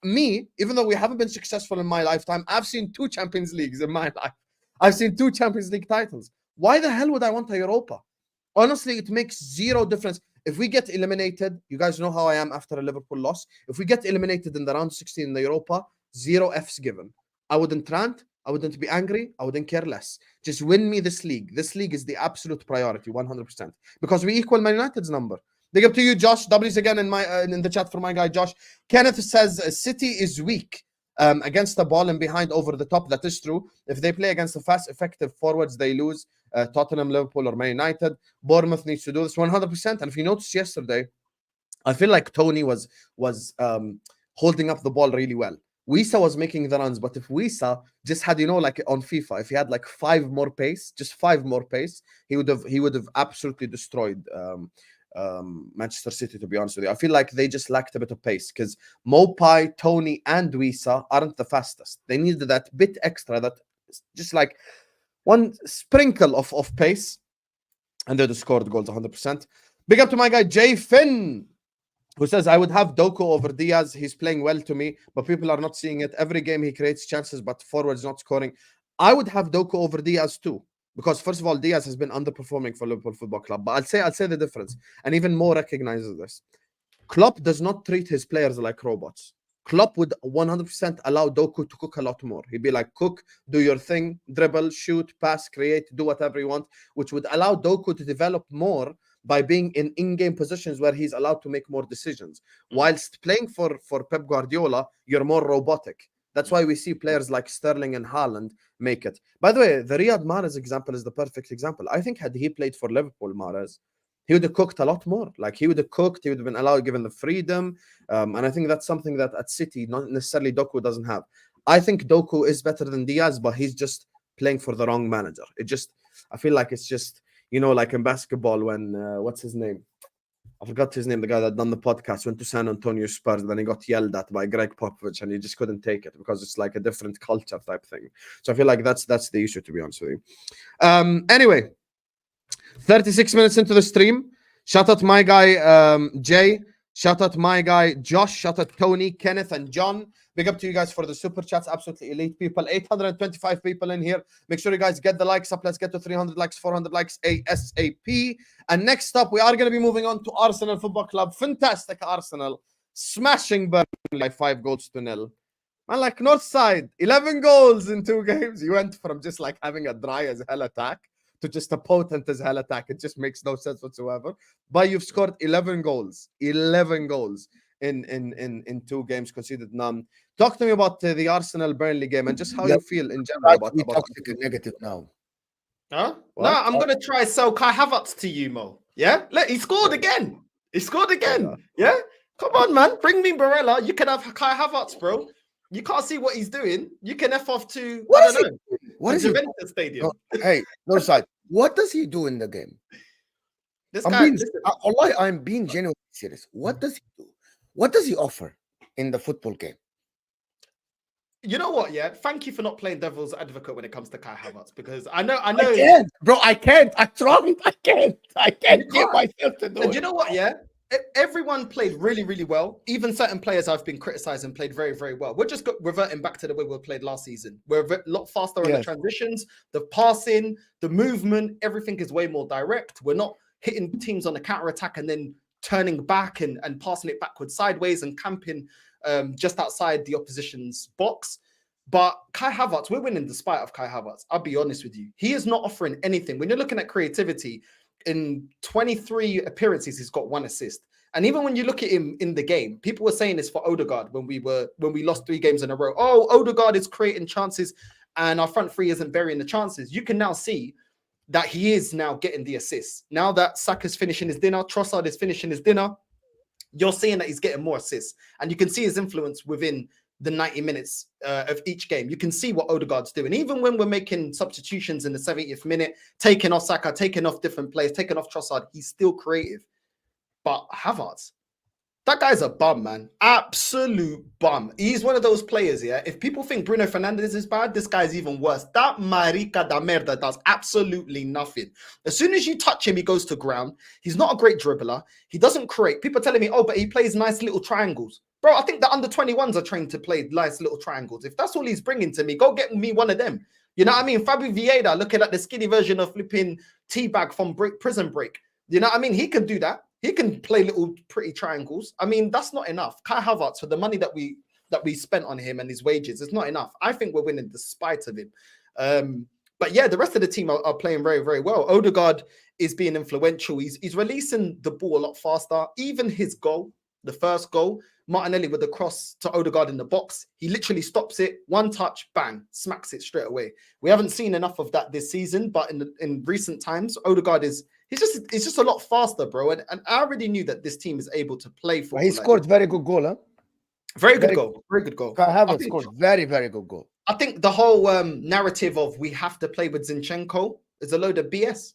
Me, even though we haven't been successful in my lifetime, I've seen 2 Champions Leagues in my life. I've seen 2 Champions League titles. Why the hell would I want a Europa? Honestly, it makes zero difference. If we get eliminated, you guys know how I am after a Liverpool loss. If we get eliminated in the round 16 in the Europa, 0 F's given. I wouldn't rant. I wouldn't be angry. I wouldn't care less. Just win me this league. This league is the absolute priority, 100%. Because we equal Man United's number. Big up to you, Josh. W's again in the chat for my guy, Josh. Kenneth says City is weak against the ball and behind over the top. That is true. If they play against the fast, effective forwards, they lose. Tottenham, Liverpool, or Man United. Bournemouth needs to do this 100%. And if you noticed yesterday, I feel like Tony was holding up the ball really well. Wisa was making the runs, but if Wisa just had, like on FIFA, if he had like 5 more pace, just 5 more pace, he would have absolutely destroyed Manchester City, to be honest with you. I feel like they just lacked a bit of pace because Mopai, Tony, and Wisa aren't the fastest. They needed that bit extra, that just like one sprinkle of pace, and they'd have scored goals 100%. Big up to my guy Jay Finn, who says, I would have Doku over Diaz. He's playing well to me, but people are not seeing it. Every game he creates chances, but forwards not scoring. I would have Doku over Diaz too, because first of all, Diaz has been underperforming for Liverpool Football Club. But I'll say the difference, and even more recognizes this. Klopp does not treat his players like robots. Klopp would 100% allow Doku to cook a lot more. He'd be like, cook, do your thing, dribble, shoot, pass, create, do whatever you want, which would allow Doku to develop more by being in game positions where he's allowed to make more decisions. Whilst playing for Pep Guardiola, you're more robotic. That's why we see players like Sterling and Haaland make it. By the way, the Riyad Mahrez example is the perfect example. I think had he played for Liverpool, Mahrez, he would have cooked a lot more. Like he would have cooked, he would have been allowed, given the freedom. And I think that's something that at City, not necessarily Doku doesn't have. I think Doku is better than Diaz, but he's just playing for the wrong manager. I feel like it's just, like in basketball when, what's his name? I forgot his name, the guy that done the podcast, went to San Antonio Spurs, then he got yelled at by Greg Popovich and he just couldn't take it because it's like a different culture type thing. So I feel like that's the issue, to be honest with you. Anyway, 36 minutes into the stream. Shout out my guy, Jay. Shout out my guy, Josh. Shout out Tony, Kenneth, and John. Big up to you guys for the super chats. Absolutely elite people. 825 people in here. Make sure you guys get the likes up. Let's get to 300 likes, 400 likes ASAP. And next up, we are going to be moving on to Arsenal Football Club. Fantastic Arsenal. Smashing Burnley by 5-0. And like Northside, 11 goals in 2 games. You went from just like having a dry as hell attack to just a potent as hell attack. It just makes no sense whatsoever. But you've scored 11 goals. 11 goals in 2 games, conceded none. Talk to me about the Arsenal Burnley game and just how you feel in general about toxic and negative now. Huh? What? No, I'm gonna try sell Kai Havertz to you, Mo. Yeah, look, he scored again. He scored again. Yeah, come on, man, bring me Barella. You can have Kai Havertz, bro. You can't see what he's doing. You can F off to What is Juventus Stadium. No, hey, Northside, what does he do in the game? I'm being genuinely serious. What does he do? What does he offer in the football game? You know what? Yeah, thank you for not playing devil's advocate when it comes to Kai Havertz, because I know. I can't, bro. I can't. I tried. I can't get myself to do it. And you know what? Yeah, everyone played really, really well. Even certain players I've been criticizing played very, very well. We're just reverting back to the way we played last season. We're a lot faster on the transitions, the passing, the movement. Everything is way more direct. We're not hitting teams on the counter attack and then turning back and passing it backwards, sideways, and camping just outside the opposition's box. But Kai Havertz, we're winning despite of Kai Havertz. I'll be honest with you. He is not offering anything. When you're looking at creativity, in 23 appearances, he's got 1 assist. And even when you look at him in the game, people were saying this for Odegaard when we lost 3 games in a row. Oh, Odegaard is creating chances and our front 3 isn't burying the chances. You can now see that he is now getting the assists. Now that Saka's finishing his dinner, Trossard is finishing his dinner, you're seeing that he's getting more assists. And you can see his influence within the 90 minutes of each game. You can see what Odegaard's doing. Even when we're making substitutions in the 70th minute, taking off Saka, taking off different players, taking off Trossard, he's still creative. But Havertz, that guy's a bum, man. Absolute bum. He's one of those players, yeah? If people think Bruno Fernandes is bad, this guy's even worse. That marica da merda does absolutely nothing. As soon as you touch him, he goes to ground. He's not a great dribbler. He doesn't create. People are telling me, oh, but he plays nice little triangles. Bro, I think the under-21s are trained to play nice little triangles. If that's all he's bringing to me, go get me one of them. You know what I mean? Fabio Vieira, looking at the skinny version of flipping Teabag from Prison Break. You know what I mean? He can do that. He can play little pretty triangles. I mean, that's not enough. Kai Havertz, for the money that we spent on him and his wages, it's not enough. I think we're winning despite of him. But yeah, the rest of the team are playing very, very well. Odegaard is being influential. He's releasing the ball a lot faster. Even his goal, the first goal, Martinelli with the cross to Odegaard in the box, he literally stops it, 1 touch, bang, smacks it straight away. We haven't seen enough of that this season, but in recent times, Odegaard is He's just a lot faster, bro. And I already knew that this team is able to play football. He scored very good goal, huh? Very good goal. Very good goal. Kai Havertz scored very, very good goal. I think the whole narrative of we have to play with Zinchenko is a load of BS.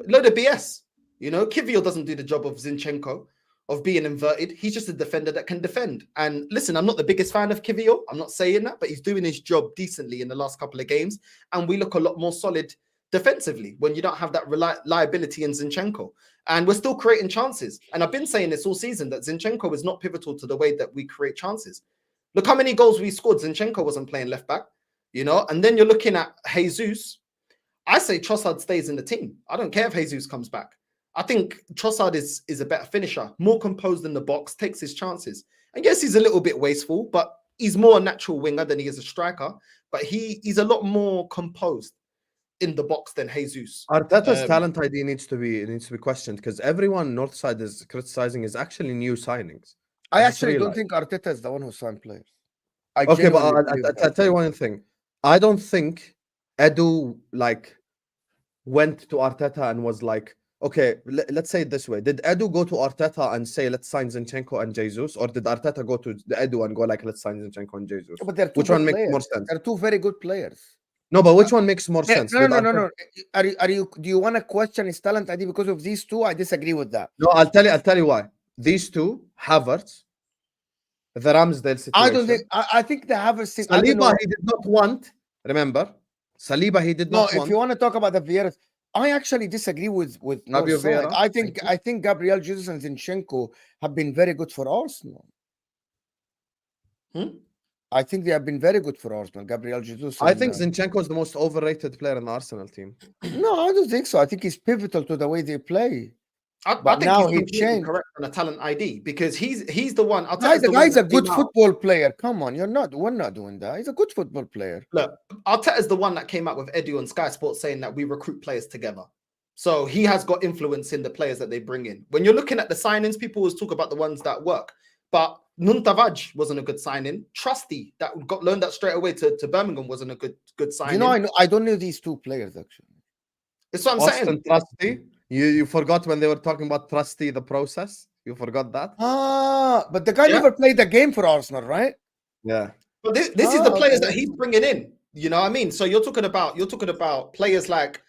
Load of BS. You know, Kivior doesn't do the job of Zinchenko, of being inverted. He's just a defender that can defend. And listen, I'm not the biggest fan of Kivior. I'm not saying that, but he's doing his job decently in the last couple of games. And we look a lot more solid defensively when you don't have that reliability in Zinchenko. And we're still creating chances. And I've been saying this all season that Zinchenko is not pivotal to the way that we create chances. Look how many goals we scored. Zinchenko wasn't playing left back, you know. And then you're looking at Jesus. I say Trossard stays in the team. I don't care if Jesus comes back. I think Trossard is a better finisher, more composed in the box, takes his chances. And yes, he's a little bit wasteful, but he's more a natural winger than he is a striker. But he's a lot more composed in the box than Jesus. Arteta's talent ID needs to be questioned, because everyone Northside is criticizing is actually new signings. I actually don't think Arteta is the one who signed players. Okay, but genuinely believe I'll that. tell you one thing. I don't think Edu like went to Arteta and was like, okay, let's say it this way. Did Edu go to Arteta and say, let's sign Zinchenko and Jesus? Or did Arteta go to the Edu and go like, let's sign Zinchenko and Jesus? But they're two Which one good makes players. more sense? They're two very good players. No, but which one makes more Yeah, sense? no, Did no, no, Arteta- no. Are you? Do you want to question his talent ID because of these two? I disagree with that. No, I'll tell you why. These two, Havertz, the Ramsdale situation. I don't think. I think they have a. I don't know. Saliba, he did not want. Remember, Saliba, he did No, not if want. you want to talk about the Vieira, I actually disagree with Fabio Northside. Vieira, I think Gabriel Jesus and Zinchenko have been very good for Arsenal. I think they have been very good for Arsenal. Gabriel Jesus. I think Zinchenko is the most overrated player in the Arsenal team. No, I don't think so. I think he's pivotal to the way they play. I But think now he's he completely changed. correct on a talent ID because he's the one. The guy's a good football player. Come on, we're not doing that. He's a good football player. Look, Arteta's the one that came out with Edu on Sky Sports saying that we recruit players together. So he has got influence in the players that they bring in. When you're looking at the signings, people always talk about the ones that work. But Nunez wasn't a good signing. Trusty, that got loaned that straight away to Birmingham, wasn't a good signing. You know, I don't know these two players actually. It's what I'm saying. Trusty. You forgot when they were talking about Trusty, the process. You forgot that. But the guy never played the game for Arsenal, right? Yeah. But this is the players that he's bringing in. You know what I mean? So you're talking about players like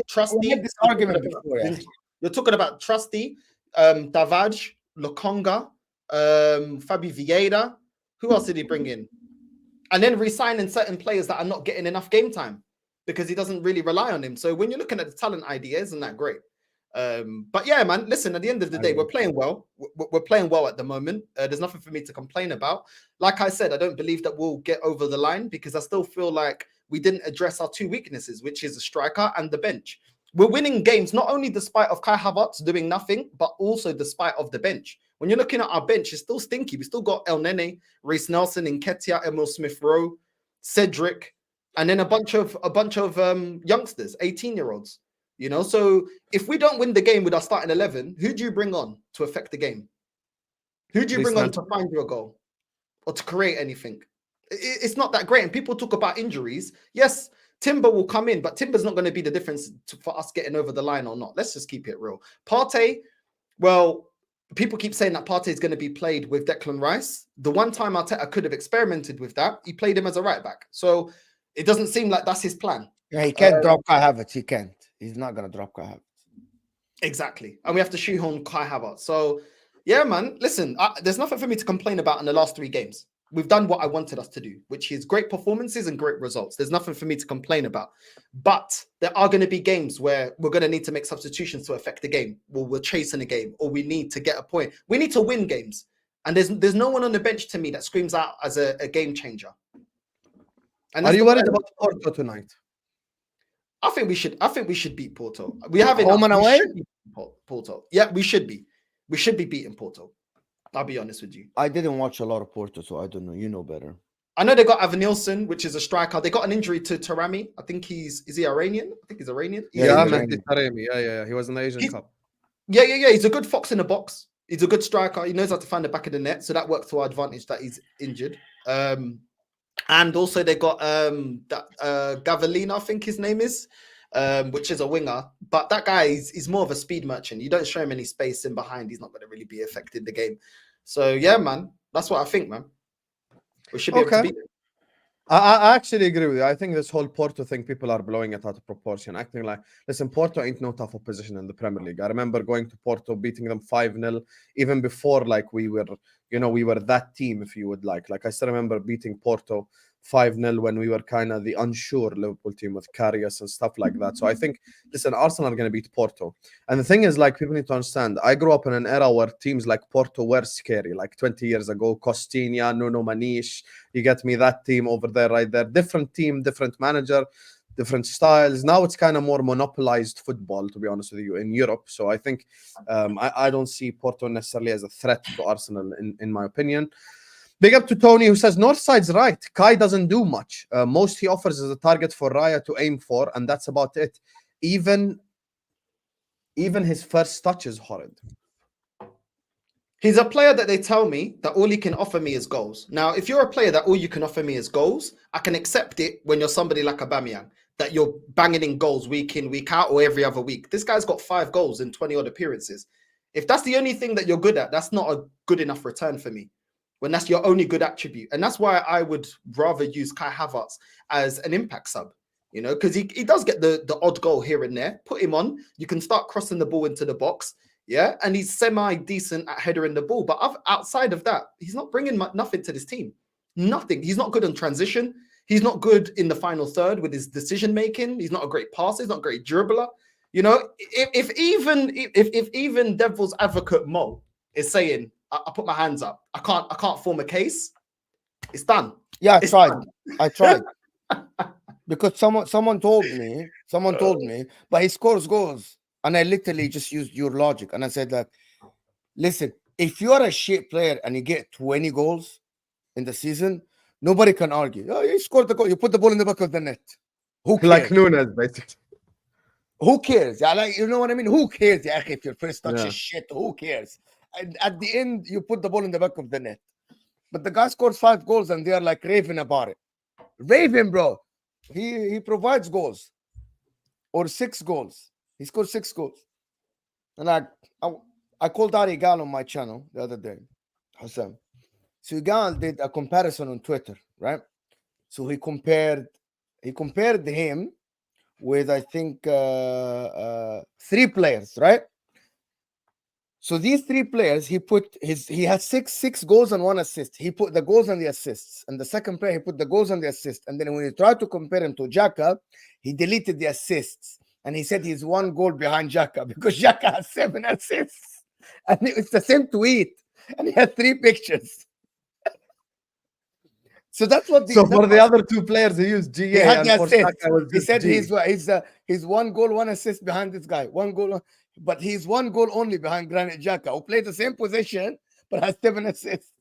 Trusty. This argument before, yeah. You're talking about Trusty, Davaj, Lokonga, Fabi Vieira. Who else did he bring in? And then re-signing certain players that are not getting enough game time because he doesn't really rely on him. So when you're looking at the talent idea, isn't that great? But yeah, man, listen, at the end of the day, we're playing well. We're playing well at the moment. There's nothing for me to complain about. Like I said, I don't believe that we'll get over the line because I still feel like we didn't address our two weaknesses, which is the striker and the bench. We're winning games, not only despite of Kai Havertz doing nothing, but also despite of the bench. When you're looking at our bench, it's still stinky. We still got El Nene, Reece Nelson, Nketiah, Emil Smith-Rowe, Cedric, and then a bunch of youngsters, 18-year-olds. You know, so if we don't win the game with our starting 11, who do you bring on to affect the game? Who do you bring on to find you a goal or to create anything? It's not that great. And people talk about injuries. Yes, Timber will come in, but Timber's not going to be the difference for us getting over the line or not. Let's just keep it real. Partey, well, people keep saying that Partey is going to be played with Declan Rice. The one time Arteta could have experimented with that, he played him as a right back. So it doesn't seem like that's his plan. Yeah, he can't drop Kai Havertz. He can't. He's not going to drop Kai Havertz. Exactly. And we have to shoehorn Kai Havertz. So, yeah, man, listen, there's nothing for me to complain about in the last 3 games. We've done what I wanted us to do, which is great performances and great results. There's nothing for me to complain about. But there are going to be games where we're going to need to make substitutions to affect the game. Well, we're chasing a game or we need to get a point. We need to win games. And there's no one on the bench to me that screams out as a game changer. And are you worried about Porto tonight? I think we should beat Porto. We have home and away. Porto. Yeah, we should be. We should be beating Porto. I'll be honest with you. I didn't watch a lot of Porto, so I don't know. You know better. I know they got Avenilson, which is a striker. They got an injury to Taremi. I think is he Iranian? I think he's Iranian. Yeah, Taremi. Yeah. He was in the Asian Cup. Yeah. He's a good fox in the box. He's a good striker. He knows how to find the back of the net, so that works to our advantage that he's injured. And also they got Gavalina, I think his name is, which is a winger. But that guy is more of a speed merchant. You don't show him any space in behind, he's not going to really be affecting the game. So yeah, man, that's what I think, man. We should be able to beat them. I actually agree with you. I think this whole Porto thing, people are blowing it out of proportion, acting like, listen, Porto ain't no tough opposition in the Premier League. I remember going to Porto, beating them 5-0, even before like we were that team, if you would like. Like I still remember beating Porto 5-0 when we were kind of the unsure Liverpool team with Karius and stuff like that. So I think, listen, Arsenal are going to beat Porto. And the thing is, like, people need to understand, I grew up in an era where teams like Porto were scary, like 20 years ago, Costinha, Nuno Maniche, you get me, that team over there, right there. Different team, different manager, different styles. Now it's kind of more monopolized football, to be honest with you, in Europe. So I think I don't see Porto necessarily as a threat to Arsenal, in my opinion. Big up to Tony, who says Northside's right. Kai doesn't do much. Most he offers is a target for Raya to aim for, and that's about it. Even his first touch is horrid. He's a player that they tell me that all he can offer me is goals. Now, if you're a player that all you can offer me is goals, I can accept it when you're somebody like Aubameyang, that you're banging in goals week in, week out, or every other week. This guy's got 5 goals in 20 odd appearances. If that's the only thing that you're good at, that's not a good enough return for me. When that's your only good attribute. And that's why I would rather use Kai Havertz as an impact sub, you know, because he does get the odd goal here and there. Put him on, you can start crossing the ball into the box. Yeah, and he's semi-decent at headering the ball. But outside of that, he's not bringing nothing to this team. Nothing. He's not good on transition. He's not good in the final third with his decision-making. He's not a great passer. He's not a great dribbler. You know, if even Devil's advocate Mo is saying, I put my hands up, I can't form a case, it's done. Yeah, It's I done. tried. Because someone told me, but he scores goals. And I literally just used your logic. And I said that, listen, if you're a shit player and you get 20 goals in the season, nobody can argue. Oh, you scored the goal. You put the ball in the back of the net. Who cares? Like Nunez, basically. Who cares? Yeah, like, you know what I mean? Who cares? Yeah, if your first touch Yeah. is shit, who cares? And at the end, you put the ball in the back of the net. But the guy scores 5 goals and they are like raving about it. Raving, bro. He provides goals. Or 6 goals. He scored 6 goals. And I called Ari Gal on my channel the other day, Husam. So Gal did a comparison on Twitter, right? So he compared him with, I think, 3 players, right? So these 3 players, he has six goals and 1 assist. He put the goals and the assists. And the second player, he put the goals and the assists. And then when he tried to compare him to Xhaka, he deleted the assists. And he said he's 1 goal behind Xhaka because Xhaka has 7 assists. And it's the same tweet. And he had 3 pictures. So that's what. So for the other 2 players, he used GA. He had and the for assist. Saka was He just said G. he's 1 goal, 1 assist behind this guy. 1 goal, but he's 1 goal only behind Granit Xhaka, who played the same position but has 7 assists.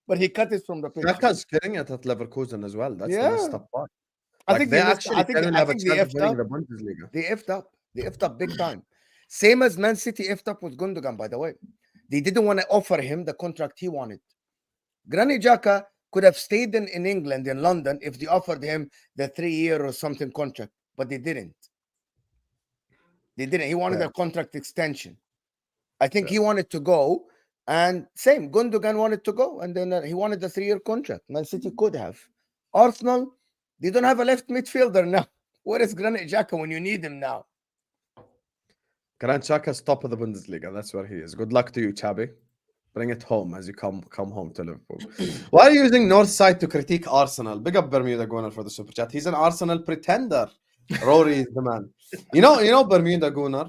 But he cut it from the picture. Xhaka's killing it at Leverkusen as well. That's the messed up part. I think they I actually think have a they chance of effed winning up. the Bundesliga. They effed up. They effed up big time. Same as Man City effed up with Gundogan, by the way. They didn't want to offer him the contract he wanted. Granit Xhaka could have stayed in England, in London, if they offered him the 3-year or something contract, but they didn't. They didn't. He wanted a contract extension. I think he wanted to go, and same, Gundogan wanted to go, and then he wanted the 3-year contract. Man City could have. Arsenal, they don't have a left midfielder now. Where is Granit Xhaka when you need him now? Granit Xhaka's top of the Bundesliga. That's where he is. Good luck to you, Chabi. Bring it home as you come home to Liverpool. Why are you using Northside to critique Arsenal? Big up Bermuda Gunner for the super chat. He's an Arsenal pretender. Rory is the man. You know Bermuda Gunner.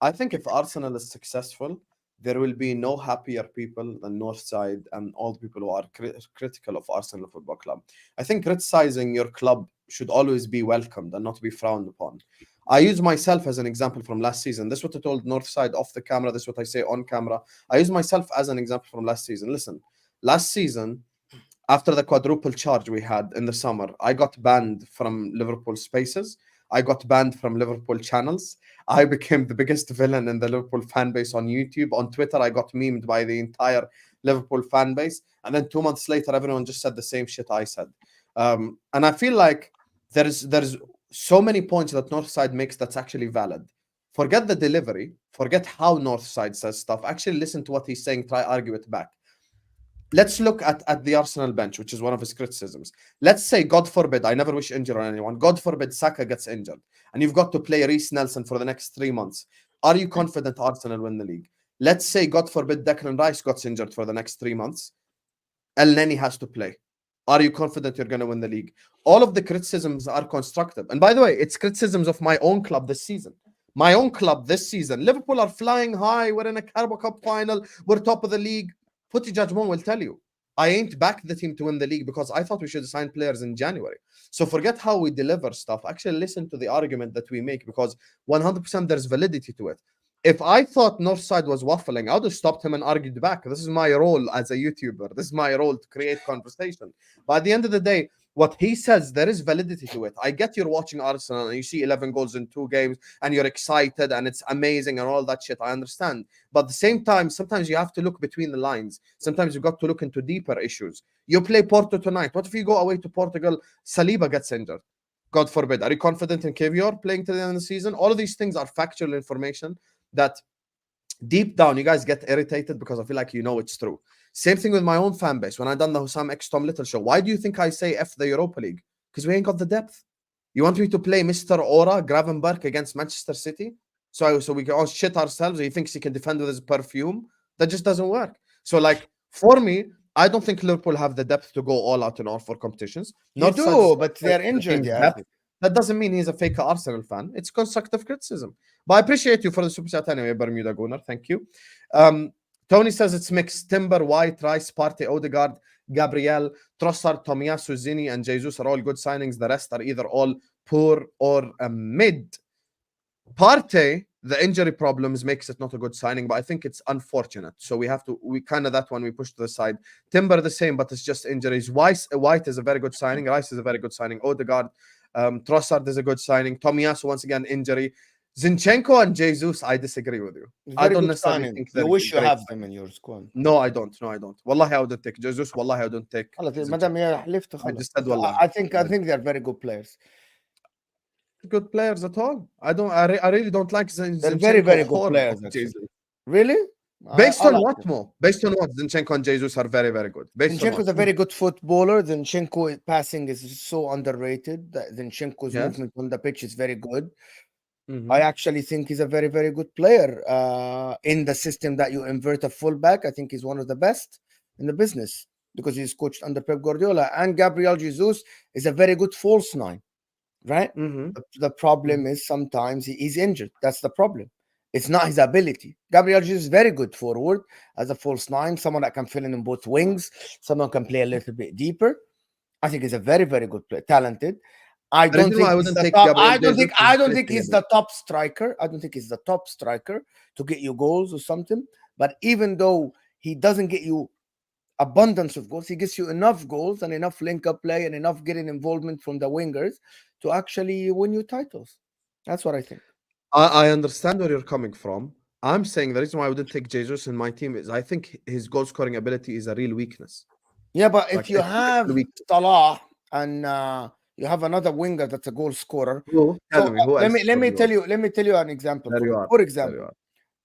I think if Arsenal is successful, there will be no happier people than Northside and all the people who are critical of Arsenal Football Club. I think criticizing your club should always be welcomed and not be frowned upon. I use myself as an example from last season. This is what I told Northside off the camera. This is what I say on camera. I use myself as an example from last season. Listen, last season, after the quadruple charge we had in the summer, I got banned from Liverpool Spaces. I got banned from Liverpool channels. I became the biggest villain in the Liverpool fan base on YouTube. On Twitter, I got memed by the entire Liverpool fan base. And then 2 months later, everyone just said the same shit I said. And I feel like there's so many points that Northside makes that's actually valid. Forget the delivery. Forget how Northside says stuff. Actually listen to what he's saying. Try argue it back. Let's look at the Arsenal bench, which is one of his criticisms. Let's say, God forbid, I never wish injury on anyone. God forbid Saka gets injured. And you've got to play Reece Nelson for the next 3 months. Are you confident Arsenal win the league? Let's say, God forbid, Declan Rice gets injured for the next 3 months. El Neni has to play. Are you confident you're going to win the league? All of the criticisms are constructive. And by the way, it's criticisms of my own club this season. My own club this season. Liverpool are flying high. We're in a Carabao Cup final. We're top of the league. Footy Judgment will tell you. I ain't backed the team to win the league because I thought we should sign players in January. So forget how we deliver stuff. Actually listen to the argument that we make because 100% there's validity to it. If I thought Northside was waffling, I would have stopped him and argued back. This is my role as a YouTuber. This is my role to create conversation. But at the end of the day, what he says, there is validity to it. I get you're watching Arsenal and you see 11 goals in 2 games and you're excited and it's amazing and all that shit. I understand. But at the same time, sometimes you have to look between the lines. Sometimes you've got to look into deeper issues. You play Porto tonight. What if you go away to Portugal, Saliba gets injured? God forbid. Are you confident in Kivior playing to the end of the season? All of these things are factual information that deep down you guys get irritated because I feel like you know it's true. Same thing with my own fan base. When I done the Husam X Tom Little show, why do you think I say F the Europa League? Because we ain't got the depth. You want me to play Mr. Aura Gravenberg against Manchester City? So we can all shit ourselves. He thinks he can defend with his perfume. That just doesn't work. So like for me, I don't think Liverpool have the depth to go all out in all 4 competitions. You do, but they're injured. Yeah. That doesn't mean he's a fake Arsenal fan. It's constructive criticism. But I appreciate you for the super chat anyway, Bermuda Gunnar. Thank you. Tony says it's mixed. Timber, White, Rice, Partey, Odegaard, Gabriel, Trossard, Tomiyasu, Zini, and Jesus are all good signings. The rest are either all poor or mid. Partey, the injury problems makes it not a good signing, but I think it's unfortunate. So we kind of that one we push to the side. Timber the same, but it's just injuries. White is a very good signing. Rice is a very good signing. Odegaard, Trossard is a good signing. Tomiyasu once again injury. Zinchenko and Jesus, I disagree with you. I don't necessarily think you wish you have them in your squad. No, I don't. Wallahi, I wouldn't take Jesus. Wallahi, I wouldn't take. I just said wallahi. I think they're very good players. Good players at all. I really don't like Zinchenko. They're very, very good players. Really? Based on what, Mo? Based on what? Zinchenko and Jesus are very, very good. Zinchenko's a very good footballer. Zinchenko passing is so underrated. Zinchenko's movement on the pitch is very good. I actually think he's a very, very good player. In the system that you invert a fullback, I think he's one of the best in the business because he's coached under Pep Guardiola. And Gabriel Jesus is a very good false 9, right? The problem is sometimes he's injured. That's the problem. It's not his ability. Gabriel Jesus is very good forward as a false 9, someone that can fill in both wings, someone can play a little bit deeper. I think he's a very, very good player, talented. I don't think he's the top striker. I don't think he's the top striker to get you goals or something. But even though he doesn't get you abundance of goals, he gets you enough goals and enough link-up play and enough getting involvement from the wingers to actually win you titles. That's what I think. I understand where you're coming from. I'm saying the reason why I wouldn't take Jesus in my team is I think his goal-scoring ability is a real weakness. Yeah, but if you have Salah and you have another winger that's a goal scorer. Let me tell you an example. For example,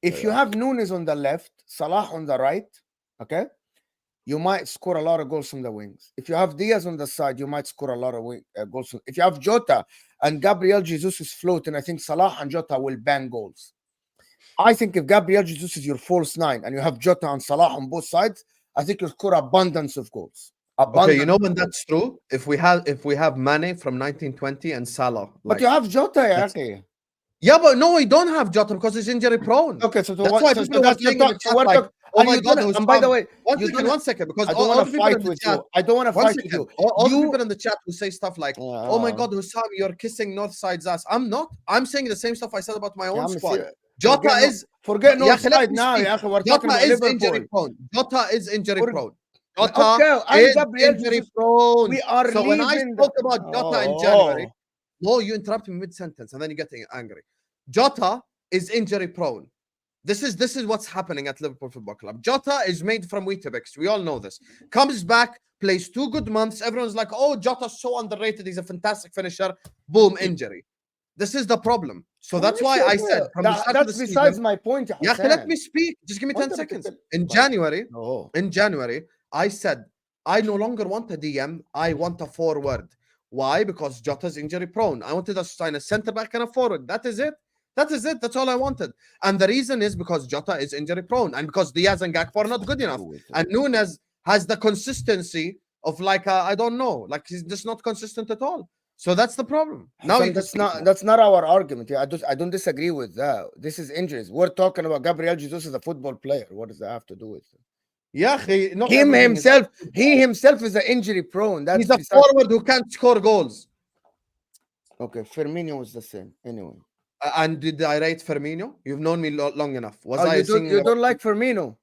if you have Nunez on the left, Salah on the right, okay, you might score a lot of goals from the wings. If you have Diaz on the side, you might score a lot of goals. If you have Jota and Gabriel Jesus is floating, I think Salah and Jota will bang goals. I think if Gabriel Jesus is your false 9 and you have Jota and Salah on both sides, I think you'll score abundance of goals. Okay, you know when that's true? If we have Mane from 1920 and Salah. But you have Jota, okay. Yeah, but no, we don't have Jota because he's injury prone. Okay, so that's why people are saying in the chat like, oh my God, and by the way, one second, because I don't want to fight with you. I don't want to fight with you. All the people in the chat who say stuff like, oh my God, Husam, you're kissing Northside's ass. I'm not. I'm saying the same stuff I said about my own squad. Jota is... Forget Northside now. Jota is injury prone. Jota is injury prone. Jota is injury prone. So when I spoke about Jota in January, no, you interrupt me mid-sentence and then you get angry. Jota is injury prone. This is what's happening at Liverpool Football Club. Jota is made from Weetabix. We all know this. Comes back, plays 2 good months. Everyone's like, oh, Jota's so underrated. He's a fantastic finisher. Boom, injury. This is the problem. So that's why I said from the start that's besides my point. Yeah, let me speak. Just give me 10 seconds. In January, I said I no longer want a DM. I want a forward. Why? Because Jota's injury prone. I wanted us to sign a centre back and a forward. That is it. That's all I wanted. And the reason is because Jota is injury prone and because Diaz and Gakpo are not good enough. And Nunez has the consistency of like I don't know, like he's just not consistent at all. So that's the problem. Now that's not our argument. Yeah, I don't disagree with that. This is injuries. We're talking about Gabriel Jesus as a football player. What does that have to do with it? Yeah, he himself is an injury prone. He's a forward who can't score goals. Okay, Firmino was the same anyway. And did I rate Firmino? You've known me long enough. You don't like Firmino?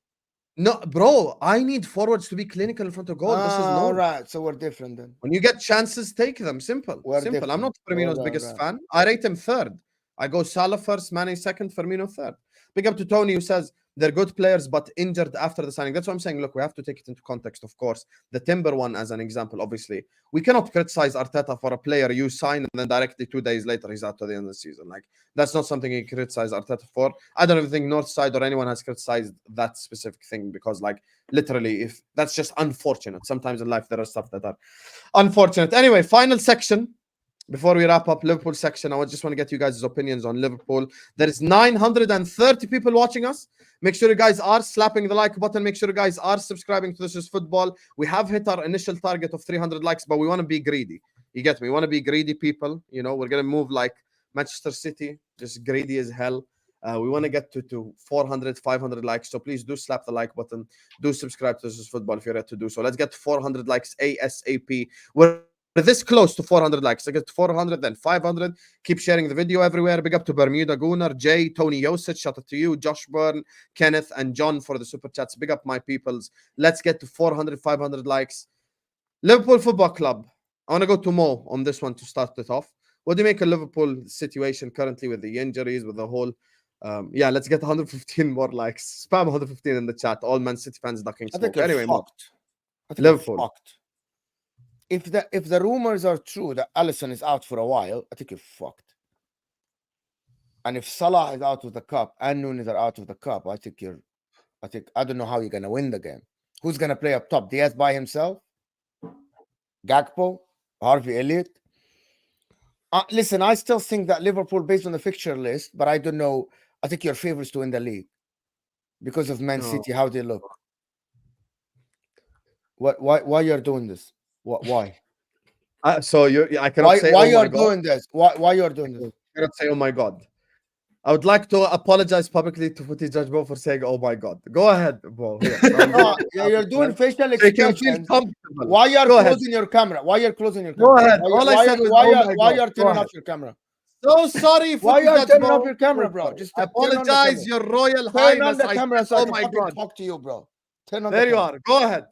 No, bro, I need forwards to be clinical in front of goal. This is all no. right. So we're different then. When you get chances, take them. Simple. We're Simple. I'm not different. Firmino's biggest fan. I rate him third. I go Salah first, Mane second, Firmino third. Big up to Tony who says they're good players but injured after the signing. That's what I'm saying. Look, we have to take it into context, of course. The Timber one as an example, obviously. We cannot criticize Arteta for a player you sign and then directly 2 days later he's out to the end of the season. Like, that's not something you criticize Arteta for. I don't even think Northside or anyone has criticized that specific thing because, like, literally, if that's just unfortunate. Sometimes in life there are stuff that are unfortunate. Anyway, final section. Before we wrap up Liverpool section, I just want to get you guys' opinions on Liverpool. There is 930 people watching us. Make sure you guys are slapping the like button. Make sure you guys are subscribing to This Is Football. We have hit our initial target of 300 likes, but we want to be greedy. You get me? We want to be greedy people. You know, we're going to move like Manchester City, just greedy as hell. We want to get to 400, 500 likes. So please do slap the like button. Do subscribe to This Is Football if you're ready to do so. Let's get to 400 likes ASAP. We're this close to 400 likes. I get to 400, then 500. Keep sharing the video everywhere. Big up to Bermuda Gunnar, Jay, Tony Josic. Shout out to you, Josh Byrne, Kenneth, and John for the super chats. Big up my peoples. Let's get to 400, 500 likes. Liverpool Football Club. I want to go to Mo on this one to start it off. What do you make of Liverpool situation currently with the injuries, with the whole... yeah, let's get 115 more likes. Spam 115 in the chat. All Man City fans ducking smoke. Anyway, Mo. Liverpool. If the rumors are true that Alisson is out for a while, I think you're fucked. And if Salah is out of the cup and Nunez are out of the cup, I don't know how you're gonna win the game. Who's gonna play up top? Diaz by himself? Gakpo? Harvey Elliott? Listen, I still think that Liverpool, based on the fixture list, but I don't know. I think you're favorites to win the league because of Man City, how they look. Why you're doing this? Why? So I cannot say. Why you're doing this? Why you're doing this? I cannot say. Oh my God! I would like to apologize publicly to Footy Judge Bo for saying, "Oh my God." Go ahead, Bo. You're doing facial expressions. Why you're closing your camera? Why you're closing your camera? Go ahead. Why you're turning off your camera? So sorry. Why you're turning off your camera, bro? Just apologize, Your Royal Highness. Turn on the camera so I can talk to you, bro. Turn on. There you are. Go ahead.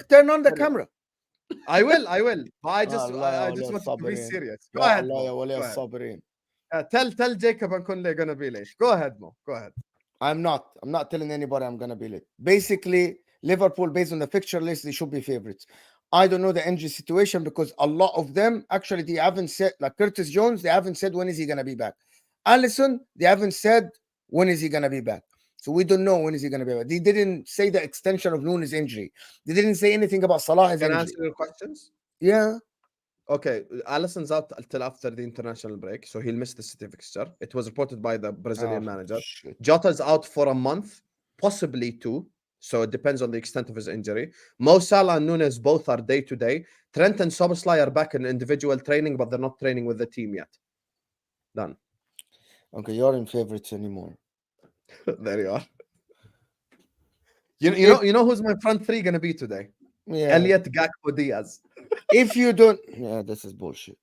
Turn on the camera. I will. But I just want to be serious. Go ahead. Tell Jacob and Kunle gonna be late. Go ahead, Mo. Go ahead. I'm not telling anybody I'm gonna be late. Basically, Liverpool, based on the fixture list, they should be favorites. I don't know the injury situation because a lot of them actually they haven't said, like Curtis Jones, they haven't said when is he gonna be back. Alisson, they haven't said when is he gonna be back. So we don't know when is he gonna be back. They didn't say the extension of Nunez injury. They didn't say anything about Salah's injury. Can I answer your questions? Yeah. Okay, Alisson's out until after the international break, so he'll miss the City fixture. It was reported by the Brazilian manager. Shit. Jota's out for a month, possibly 2. So it depends on the extent of his injury. Mo Salah and Nunez both are day-to-day. Trent and Szoboszlai are back in individual training, but they're not training with the team yet. Done. Okay, you're in favorites anymore. There you are. You know who's my front three gonna be today? Yeah. Elliot, Gakpo, Diaz. If you don't, this is bullshit.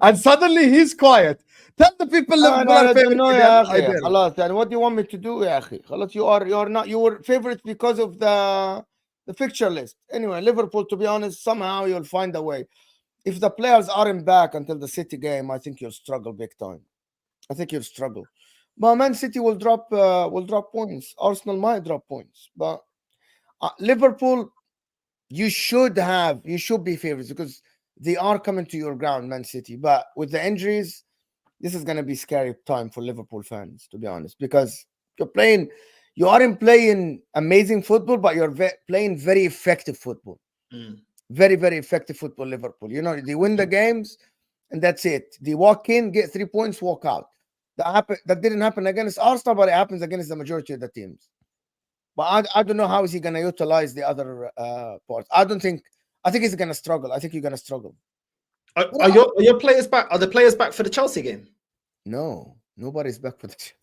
And suddenly he's quiet. Tell the people what do you want me to do, you were favorites because of the fixture list. Anyway, Liverpool, to be honest, somehow you'll find a way. If the players aren't back until the City game, I think you'll struggle big time. I think you'll struggle. But Man City will drop points. Arsenal might drop points. But Liverpool, you should be favorites because they are coming to your ground, Man City. But with the injuries, this is going to be scary time for Liverpool fans, to be honest, because you aren't playing amazing football, but you're playing very effective football. Very, very effective football, Liverpool. You know, they win the games and that's it. They walk in, get 3 points, walk out. That didn't happen against Arsenal, but it happens against the majority of the teams. But I don't know how is he going to utilize the other parts. I think he's going to struggle. I think you're going to struggle. Are your players back? Are the players back for the Chelsea game? No, nobody's back for the shit.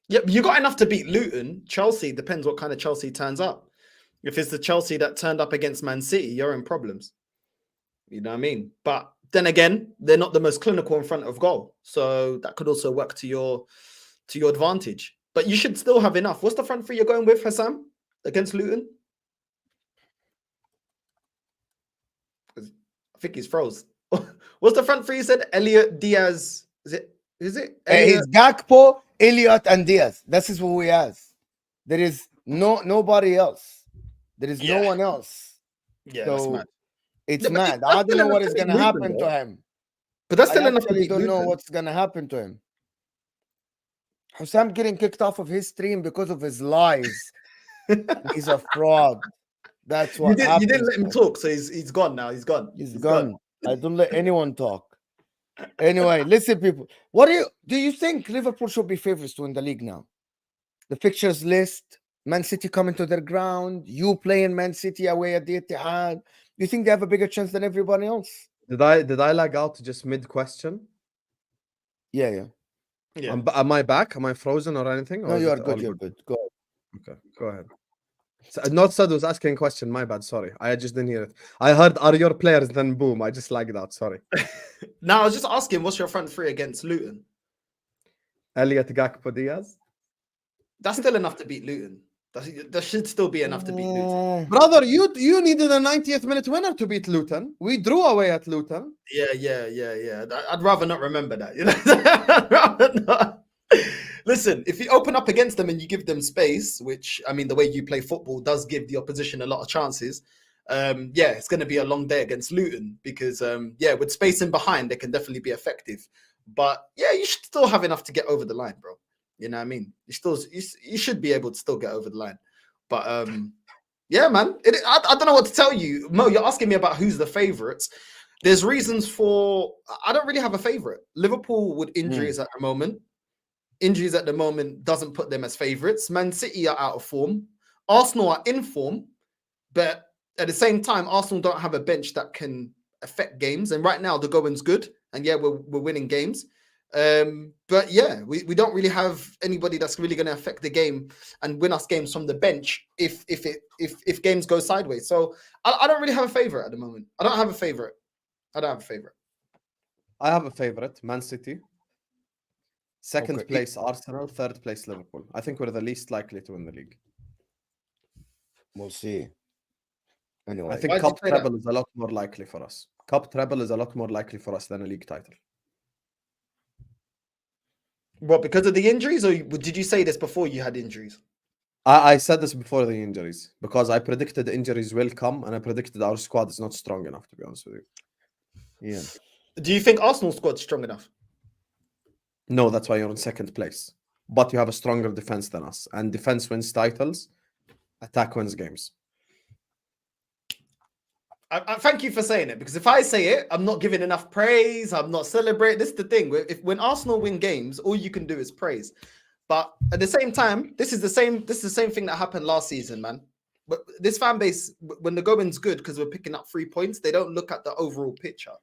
Yep, you got enough to beat Luton. Chelsea depends what kind of Chelsea turns up. If it's the Chelsea that turned up against Man City, you're in problems. You know what I mean? But then again, they're not the most clinical in front of goal, so that could also work to your advantage. but you should still have enough. What's the front three you're going with, Husam, against Luton? I think he's froze. What's the front three you said? Elliot, Diaz. Is it? It's Gakpo, Elliot, and Diaz. This is what we have. There is nobody else. There is no one else. Yeah, so that's mad. it's Yeah, but mad. that's I don't still know enough what to is beat going to Luton, happen though. to him. But that's still I enough to actually beat don't know Luton. what's going to happen to him. Husam getting kicked off of his stream because of his lies. He's a fraud. That's what You didn't let him happens. talk, so he's gone now. He's gone. He's gone. I don't let anyone talk. Anyway, listen, people. What do you think Liverpool should be favorites to win the league now? The fixtures list, Man City coming to their ground, you playing Man City away at the Etihad. Do you think they have a bigger chance than everybody else? Did I lag out just mid question? Yeah. Am I back? Am I frozen or anything? No, is you it are good. all You're good. Go ahead. Okay, go ahead. So, Northside was asking a question. My bad. Sorry, I just didn't hear it. I heard, "Are your players?" Then boom, I just lagged out. Sorry. Now I was just asking, what's your front three against Luton? Elliot, Gakpo, Diaz. That's still enough to beat Luton. That should still be enough to beat Luton. Brother, you needed a 90th minute winner to beat Luton. We drew away at Luton. Yeah. I'd rather not remember that. You know? I'd rather not. Listen, if you open up against them and you give them space, which, I mean, the way you play football does give the opposition a lot of chances. It's going to be a long day against Luton because, with space in behind, they can definitely be effective. But yeah, you should still have enough to get over the line, bro. You know what I mean? You should be able to still get over the line. But yeah, man, I don't know what to tell you. Mo, you're asking me about who's the favourites. There's reasons for. I don't really have a favourite. Liverpool with injuries at the moment. Injuries at the moment doesn't put them as favourites. Man City are out of form. Arsenal are in form, but at the same time, Arsenal don't have a bench that can affect games. And right now, the going's good, and yeah, we're winning games. But yeah, we don't really have anybody that's really going to affect the game and win us games from the bench if games go sideways. So I don't really have a favorite at the moment. I don't have a favorite. I have a favorite, Man City. Second place, Arsenal. Third place, Liverpool. I think we're the least likely to win the league. We'll see. Anyway, I think Cup treble is a lot more likely for us. Cup treble is a lot more likely for us than a league title. What, because of the injuries, or did you say this before you had injuries? I said this before the injuries because I predicted the injuries will come and I predicted our squad is not strong enough, to be honest with you. Yeah. Do you think Arsenal's squad's strong enough? No, that's why you're in second place. But you have a stronger defense than us. And defense wins titles, attack wins games. I thank you for saying it, because if I say it, I'm not giving enough praise. I'm not celebrating. This is the thing. When Arsenal win games, all you can do is praise. But at the same time, this is the same thing that happened last season, man. But this fan base, when the going's good, because we're picking up 3 points, they don't look at the overall picture.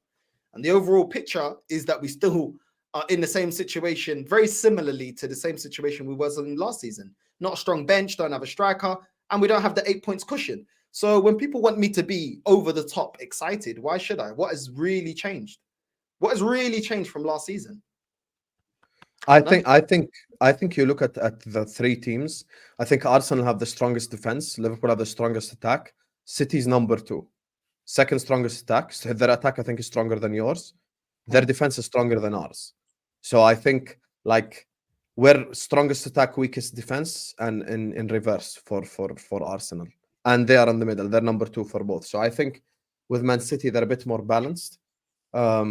And the overall picture is that we still are in the same situation, very similarly to the same situation we was in last season. Not a strong bench, don't have a striker, and we don't have the 8 points cushion. So when people want me to be over the top excited, why should I? What has really changed? What has really changed from last season? I think you look at the three teams. I think Arsenal have the strongest defense. Liverpool have the strongest attack. City's number 2. Second strongest attack. So their attack, I think, is stronger than yours. Their defense is stronger than ours. So I think we're strongest attack, weakest defense, and in reverse for Arsenal. And they are in the middle. They're number 2 for both. So I think with Man City, they're a bit more balanced. But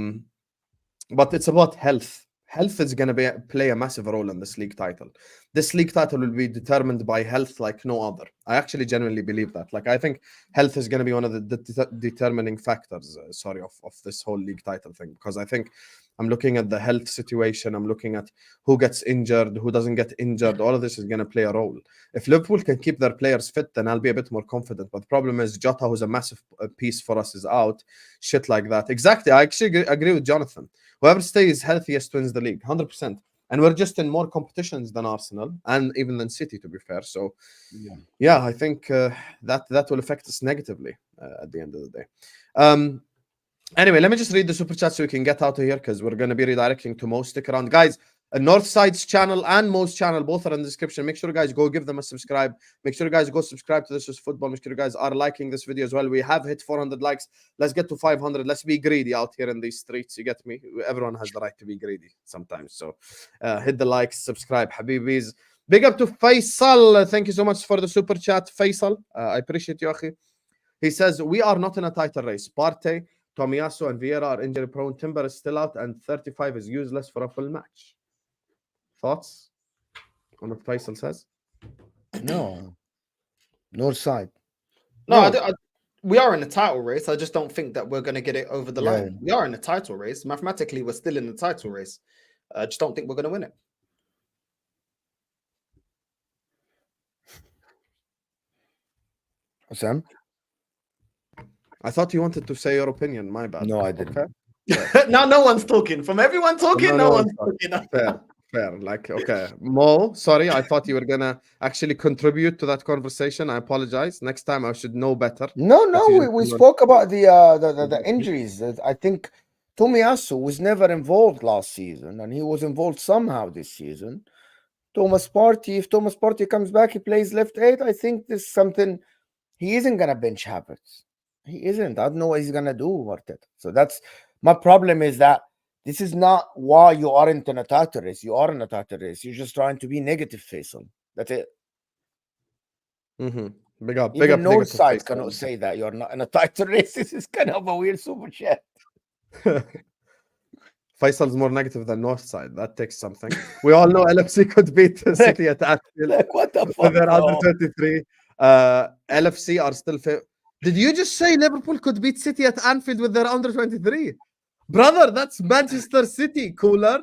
it's about health. Health is going to play a massive role in this league title. This league title will be determined by health like no other. I actually genuinely believe that. I think health is going to be one of the determining factors, of this whole league title thing. Because I think I'm looking at the health situation. I'm looking at who gets injured, who doesn't get injured. All of this is going to play a role. If Liverpool can keep their players fit, then I'll be a bit more confident. But the problem is Jota, who's a massive piece for us, is out. Shit like that. Exactly. I actually agree with Jonathan. Whoever stays healthiest wins the league, 100%. And we're just in more competitions than Arsenal and even than City, to be fair. So, yeah, I think that will affect us negatively at the end of the day. Anyway, let me just read the super chat so we can get out of here because we're going to be redirecting to Mo. Stick around. Guys, Northside's channel and Mo's channel, both are in the description. Make sure you guys go give them a subscribe. Make sure you guys go subscribe to This Is Football. Make sure you guys are liking this video as well. We have hit 400 likes. Let's get to 500. Let's be greedy out here in these streets. You get me? Everyone has the right to be greedy sometimes. So hit the likes, subscribe, Habibis. Big up to Faisal. Thank you so much for the super chat, Faisal. I appreciate you, Akhi. He says, we are not in a title race. Partey, Tomiyasu, and Vieira are injury prone. Timber is still out, and 35 is useless for a full match. Thoughts on what Faisal says? No. Northside. No, we are in a title race. I just don't think that we're going to get it over the line. We are in a title race. Mathematically, we're still in the title race. I just don't think we're going to win it. Husam? I thought you wanted to say your opinion. My bad. No, I didn't. Okay. Now no one's talking. From everyone talking, no one's talking. Fair. Like, okay. Mo, sorry. I thought you were going to actually contribute to that conversation. I apologize. Next time I should know better. No, we spoke about the injuries. I think Tomiyasu was never involved last season, and he was involved somehow this season. Thomas Partey, if Thomas Partey comes back, he plays left 8. I think this is something he isn't going to bench Havertz. He isn't. I don't know what he's going to do, Arteta. So that's my problem, is that this is not why you aren't in a title race. You are in a title race. You're just trying to be negative, Faisal. That's it. Big up. Even Northside cannot say that you're not in a title race. This is kind of a weird super chat. Faisal's more negative than Northside. That takes something. We all know LFC could beat City at Anfield. Like, what the fuck? They're under 23. LFC are still. Did you just say Liverpool could beat City at Anfield with their under 23? Brother, that's Manchester City, cooler.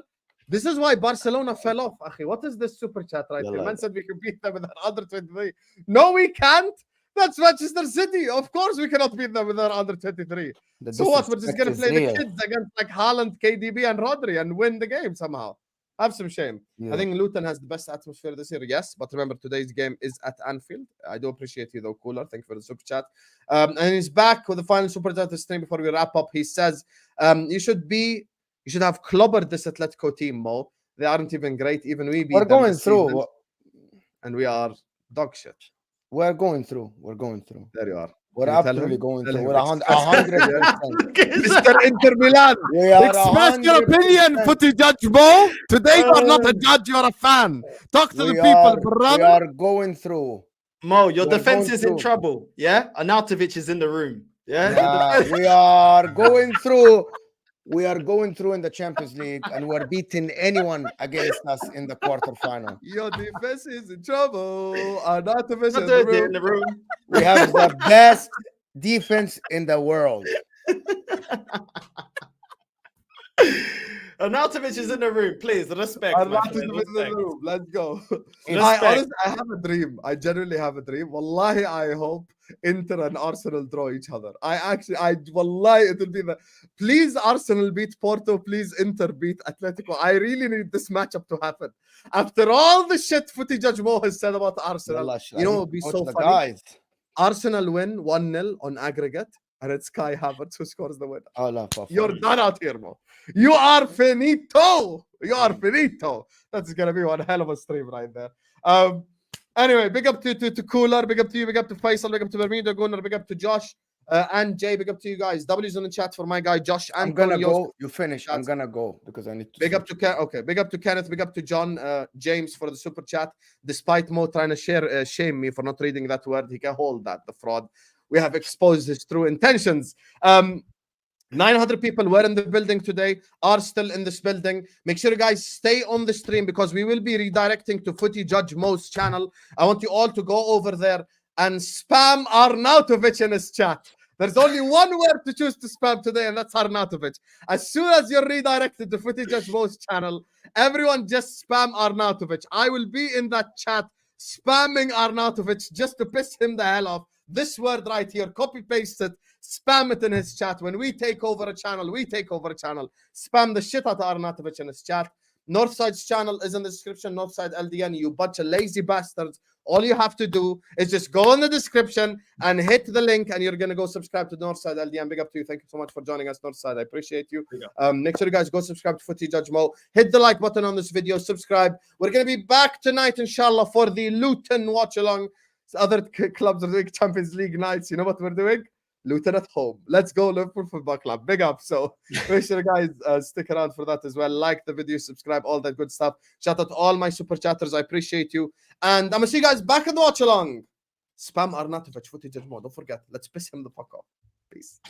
This is why Barcelona fell off. Akhi, what is this super chat right here? Man said we can beat them with our under 23. No, we can't. That's Manchester City. Of course, we cannot beat them with our under 23. So what? We're just going to play the kids against like Haaland, KDB, and Rodri and win the game somehow. Have some shame. Yeah. I think Luton has the best atmosphere this year, yes. But remember, today's game is at Anfield. I do appreciate you, though, cooler. Thank you for the super chat. And he's back with the final super chat this stream before we wrap up. He says, you should have clobbered this Atletico team, Mo. They aren't even great. Even we beat them. We're going through. And we are dog shit. We're going through. There you are. We're absolutely going through. We're 100%. Mr. Inter Milan. Express your opinion, footy judge Mo. Today you are not a judge, you are a fan. Talk to the people, brother. We are going through. Mo, your defense is in trouble. Yeah? Arnautovic is in the room. Yeah? We are going through. We are going through in the Champions League, and we're beating anyone against us in the quarterfinal. Your defense is in trouble. Arnautovic is in the room. We have the best defense in the world. Arnautovic is in the room. Please, respect. Arnautovic is in the room. Let's go. I have a dream. I genuinely have a dream. Wallahi, I hope Inter and Arsenal draw each other. Wallahi, it will be the. Please, Arsenal beat Porto. Please, Inter beat Atletico. I really need this matchup to happen. After all the shit footy judge Mo has said about Arsenal, you know, it would be so funny. Guys. Arsenal win 1-0 on aggregate, and it's Kai Havertz who scores the winner. You're done out here, Mo. You are finito. That's going to be one hell of a stream right there. Anyway, big up to Cooler, big up to you, big up to Faisal, big up to Bermuda Gunnar, big up to Josh and Jay, big up to you guys. W's in the chat for my guy Josh. And I'm gonna go. You finish. I'm gonna go because I need to. Big up to big up to Kenneth, big up to John James for the super chat. Despite Mo trying to shame me for not reading that word, he can hold that. The fraud. We have exposed his true intentions. 900 people were in the building today, are still in this building. Make sure you guys stay on the stream because we will be redirecting to Footy Judge Mo's channel. I want you all to go over there and spam Arnautovic in his chat. There's only one word to choose to spam today, and that's Arnautovic. As soon as you're redirected to Footy Judge Mo's channel, everyone just spam Arnautovic. I will be in that chat spamming Arnautovic just to piss him the hell off. This word right here, copy paste it, spam it in his chat. When we take over a channel, Spam the shit out of Arnautovic in his chat. Northside's channel is in the description. Northside LDN, you bunch of lazy bastards. All you have to do is just go in the description and hit the link, and you're gonna go subscribe to Northside LDN. Big up to you. Thank you so much for joining us, Northside. I appreciate you. Make sure you guys go subscribe to Footy Judge Mo. Hit the like button on this video. Subscribe. We're gonna be back tonight, inshallah, for the Luton watch along. Other clubs are doing Champions League nights. You know what we're doing? Luton at home. Let's go, Liverpool Football Club. Big up. So make sure you guys stick around for that as well. Like the video, subscribe, all that good stuff. Shout out to all my super chatters. I appreciate you. And I'm going to see you guys back in the watch along. Spam Arnautovic, Footy Judge Mo. Don't forget. Let's piss him the fuck off. Peace.